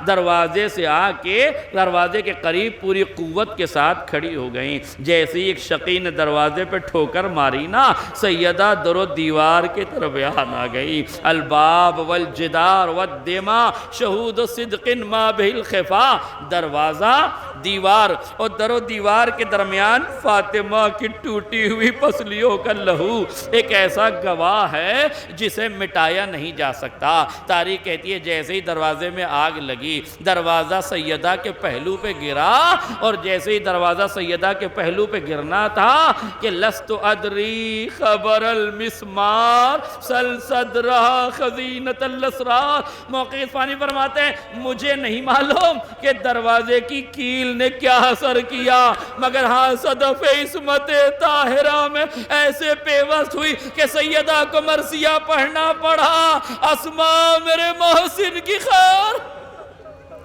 دروازے سے آ کے دروازے کے قریب پوری قوت کے ساتھ کھڑی ہو گئیں۔ جیسے ایک شقی نے دروازے پہ ٹھوکر ماری نا، سیدہ در و دیوار کے درمیان آ گئی۔ الباب والجدار والدماء شہود صدق ما بہ الخفا، دروازہ، دیوار اور در و دیوار کے درمیان فاطمہ کی ٹوٹی ہوئی پسلیوں کا لہو ایک ایسا گواہ ہے جسے مٹایا نہیں جا سکتا۔ تاریخ کہتی ہے جیسے ہی دروازے میں آگ لگی، دروازہ سیدہ کے پہلو پہ گرا، اور جیسے ہی دروازہ سیدہ کے پہلو پہ گرنا تھا کہ لست ادری خبر المسمار سل صدرہ خزینۃ الاسرار، موقع اصفہانی فرماتے ہیں مجھے نہیں معلوم کہ دروازے کی کیل نے کیا اثر کیا، مگر ہاں صدف عصمت طاہرہ میں ایسے پیوست ہوئی کہ سیدہ کو مرثیہ پڑھنا پڑا، اسماء میرے محسن کی خیر،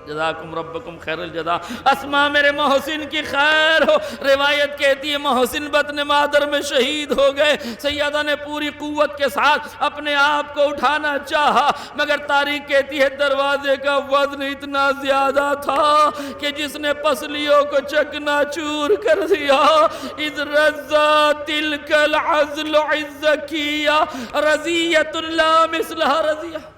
جزاکم ربکم خیر الجزا، اسماء میرے محسن کی خیر ہو۔ روایت کہتی ہے محسن بطن مادر میں شہید ہو گئے۔ سیدہ نے پوری قوت کے ساتھ اپنے آپ کو اٹھانا چاہا، مگر تاریخ کہتی ہے دروازے کا وزن اتنا زیادہ تھا کہ جس نے پسلیوں کو چکنا چور کر دیا۔ اذ رزا تلک العزل عزکیہ رضیت لا مثلہ رضیہ۔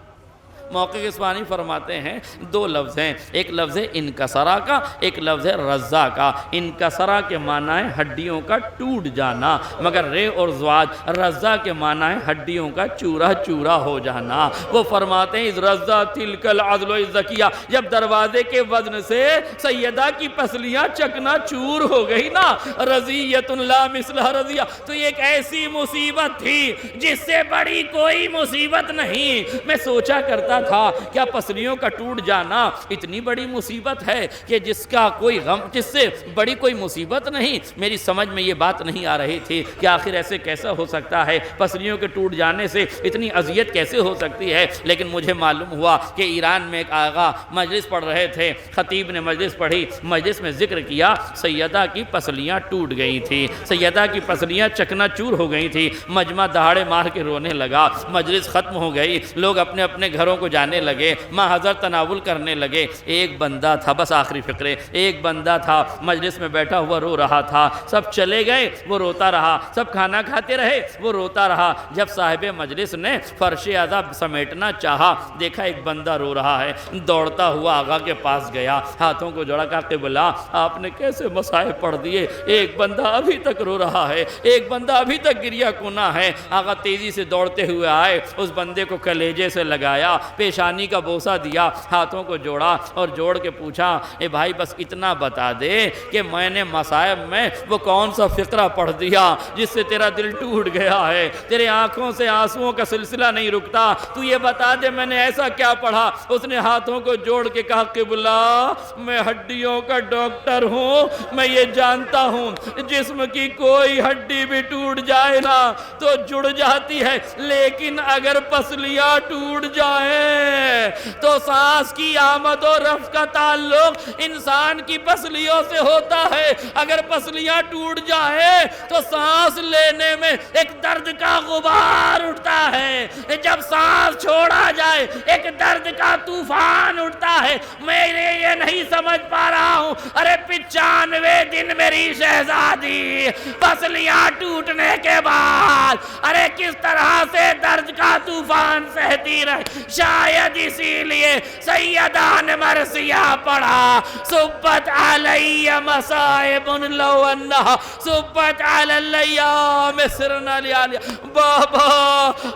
موقع اصفہانی فرماتے ہیں دو لفظ ہیں، ایک لفظ ہے انکسرا کا، ایک لفظ ہے رزا کا۔ انکسرا کے معنی ہے ہڈیوں کا ٹوٹ جانا، مگر رے اور زواج رزا کے معنی ہے ہڈیوں کا چورا چورا ہو جانا۔ وہ فرماتے ہیں اذ رزا تلک العضل الزکیہ، جب دروازے کے وزن سے سیدہ کی پسلیاں چکنا چور ہو گئی نا، رضیت لا مثلہ رضیہ، تو یہ ایک ایسی مصیبت تھی جس سے بڑی کوئی مصیبت نہیں۔ میں سوچا کرتا تھا کیا پسلیوں کا ٹوٹ جانا اتنی بڑی مصیبت ہے کہ جس کا کوئی غم، جس سے بڑی کوئی مصیبت نہیں؟ میری سمجھ میں یہ بات نہیں آ رہی تھی کہ آخر ایسے کیسا ہو سکتا ہے، پسلیوں کے ٹوٹ جانے سے اتنی اذیت کیسے ہو سکتی ہے؟ لیکن مجھے معلوم ہوا کہ ایران میں ایک آغا مجلس پڑھ رہے تھے، خطیب نے مجلس پڑھی، مجلس میں ذکر کیا سیدہ کی پسلیاں ٹوٹ گئی تھی، سیدہ کی پسلیاں چکنا چور ہو گئی تھی، مجمع دہاڑے مار کے رونے لگا، مجلس ختم ہو گئی، لوگ اپنے اپنے گھروں کو جانے لگے، محضر تناول کرنے لگے۔ ایک بندہ تھا، بس آخری فقرے، ایک بندہ تھا مجلس میں بیٹھا ہوا رو رہا تھا، سب چلے گئے وہ روتا رہا، سب کھانا کھاتے رہے وہ روتا رہا۔ جب صاحب مجلس نے فرش عذاب سمیٹنا چاہا، دیکھا ایک بندہ رو رہا ہے، دوڑتا ہوا آقا کے پاس گیا، ہاتھوں کو جوڑا کہا قبلہ آپ نے کیسے مصائب پڑھ دیے، ایک بندہ ابھی تک رو رہا ہے، ایک بندہ ابھی تک گریہ کنا ہے۔ آقا تیزی سے دوڑتے ہوئے آئے، اس بندے کو کلیجے سے لگایا، پیشانی کا بوسہ دیا، ہاتھوں کو جوڑا اور جوڑ کے پوچھا اے بھائی بس اتنا بتا دے کہ میں نے مصائب میں وہ کون سا فقرہ پڑھ دیا جس سے تیرا دل ٹوٹ گیا ہے، تیرے آنکھوں سے آنسوؤں کا سلسلہ نہیں رکتا، تو یہ بتا دے میں نے ایسا کیا پڑھا۔ اس نے ہاتھوں کو جوڑ کے کہا قبلہ میں ہڈیوں کا ڈاکٹر ہوں، میں یہ جانتا ہوں جسم کی کوئی ہڈی بھی ٹوٹ جائے نا تو جڑ جاتی ہے، لیکن اگر پسلیاں ٹوٹ جائیں تو سانس کی آمد و رفع کا تعلق انسان کی پسلیوں سے ہوتا ہے۔ اگر پسلیاں ٹوٹ جائیں تو سانس لینے میں ایک درد کا غبار اٹھتا ہے، جب سانس چھوڑا جائے ایک درد کا طوفان اٹھتا ہے۔ میں یہ نہیں سمجھ پا رہا ہوں، ارے 95 دن میری شہزادی پسلیاں ٹوٹنے کے بعد ارے کس طرح سے درد کا طوفان سہتی رہے۔ شاید اسی لیے سیدہ نے مرثیہ پڑھا، صبت علی مصائب لو انہا صبت علی الیام سرنا لیالیا۔ بابا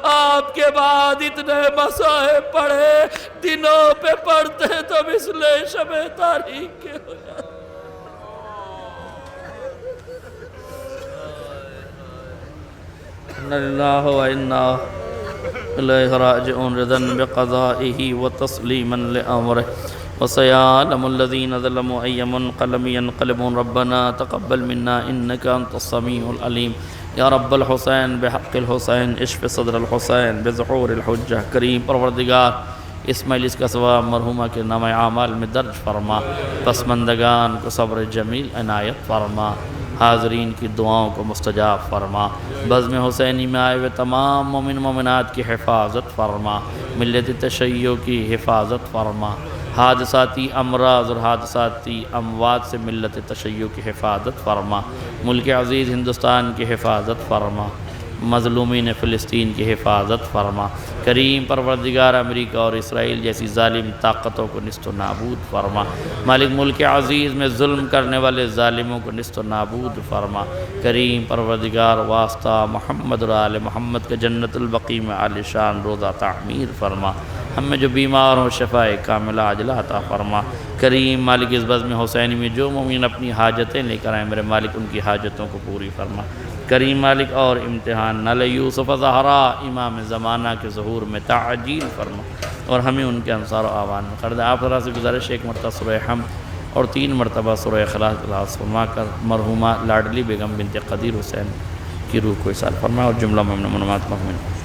آپ کے بعد اتنے مصائب پڑھے، دنوں پہ پڑھتے تو مثل شب تاریک کے ہو جاتے۔ اِنَّ لِلَّهِ وَإِنَّا إِلَيْهِ رَاجِعُونَ رِضًا بِقَضَائِهِ وَتَسْلِيمًا لِأَمْرِهِ وَسَيَعْلَمُ الَّذِينَ ظَلَمُوا أَيَّ مُنقَلَبٍ يَنقَلِبُونَ رَبَّنَا تَقَبَّلْ مِنَّا إِنَّكَ أَنْتَ السَّمِيعُ الْعَلِيمُ یا رب الحسین بحق الحسین اشف صدر الحسین بظہور الحجہ۔ کریم پروردگار اس مجلس کا ثواب مرحومہ کے نامہ اعمال میں درج فرما، پسماندگان کو صبر جمیل عنایت فرما، حاضرین کی دعاؤں کو مستجاب فرما، بزم حسینی میں آئے ہوئے تمام مومن مومنات کی حفاظت فرما، ملت تشیع کی حفاظت فرما، حادثاتی امراض اور حادثاتی اموات سے ملت تشیع کی حفاظت فرما، ملک عزیز ہندوستان کی حفاظت فرما، مظلومین فلسطین کی حفاظت فرما، کریم پروردگار امریکہ اور اسرائیل جیسی ظالم طاقتوں کو نست و نابود فرما، مالک ملک عزیز میں ظلم کرنے والے ظالموں کو نست و نابود فرما، کریم پروردگار واسطہ محمد اور آل محمد کے جنت البقیع میں عالی شان روضہ تعمیر فرما، ہم میں جو بیمار ہوں شفائے کاملہ عاجلہ عطا فرما، کریم مالک اس بزم حسینی میں جو مومن اپنی حاجتیں لے کر آئیں میرے مالک ان کی حاجتوں کو پوری فرما، کریم مالک اور امتحان نل یوسف زہرا امام زمانہ کے ظہور میں تعجیل فرما اور ہمیں ان کے انصار و اعوان میں کر دے۔ آپ ذرا سے گزارش ایک مرتبہ سورہ حمد اور 3 مرتبہ سورہ اخلاص فرما کر مرحومہ لاڈلی بیگم بنت قدیر حسین کی روح کو اصال فرما اور جملہ ممنون منامات محمود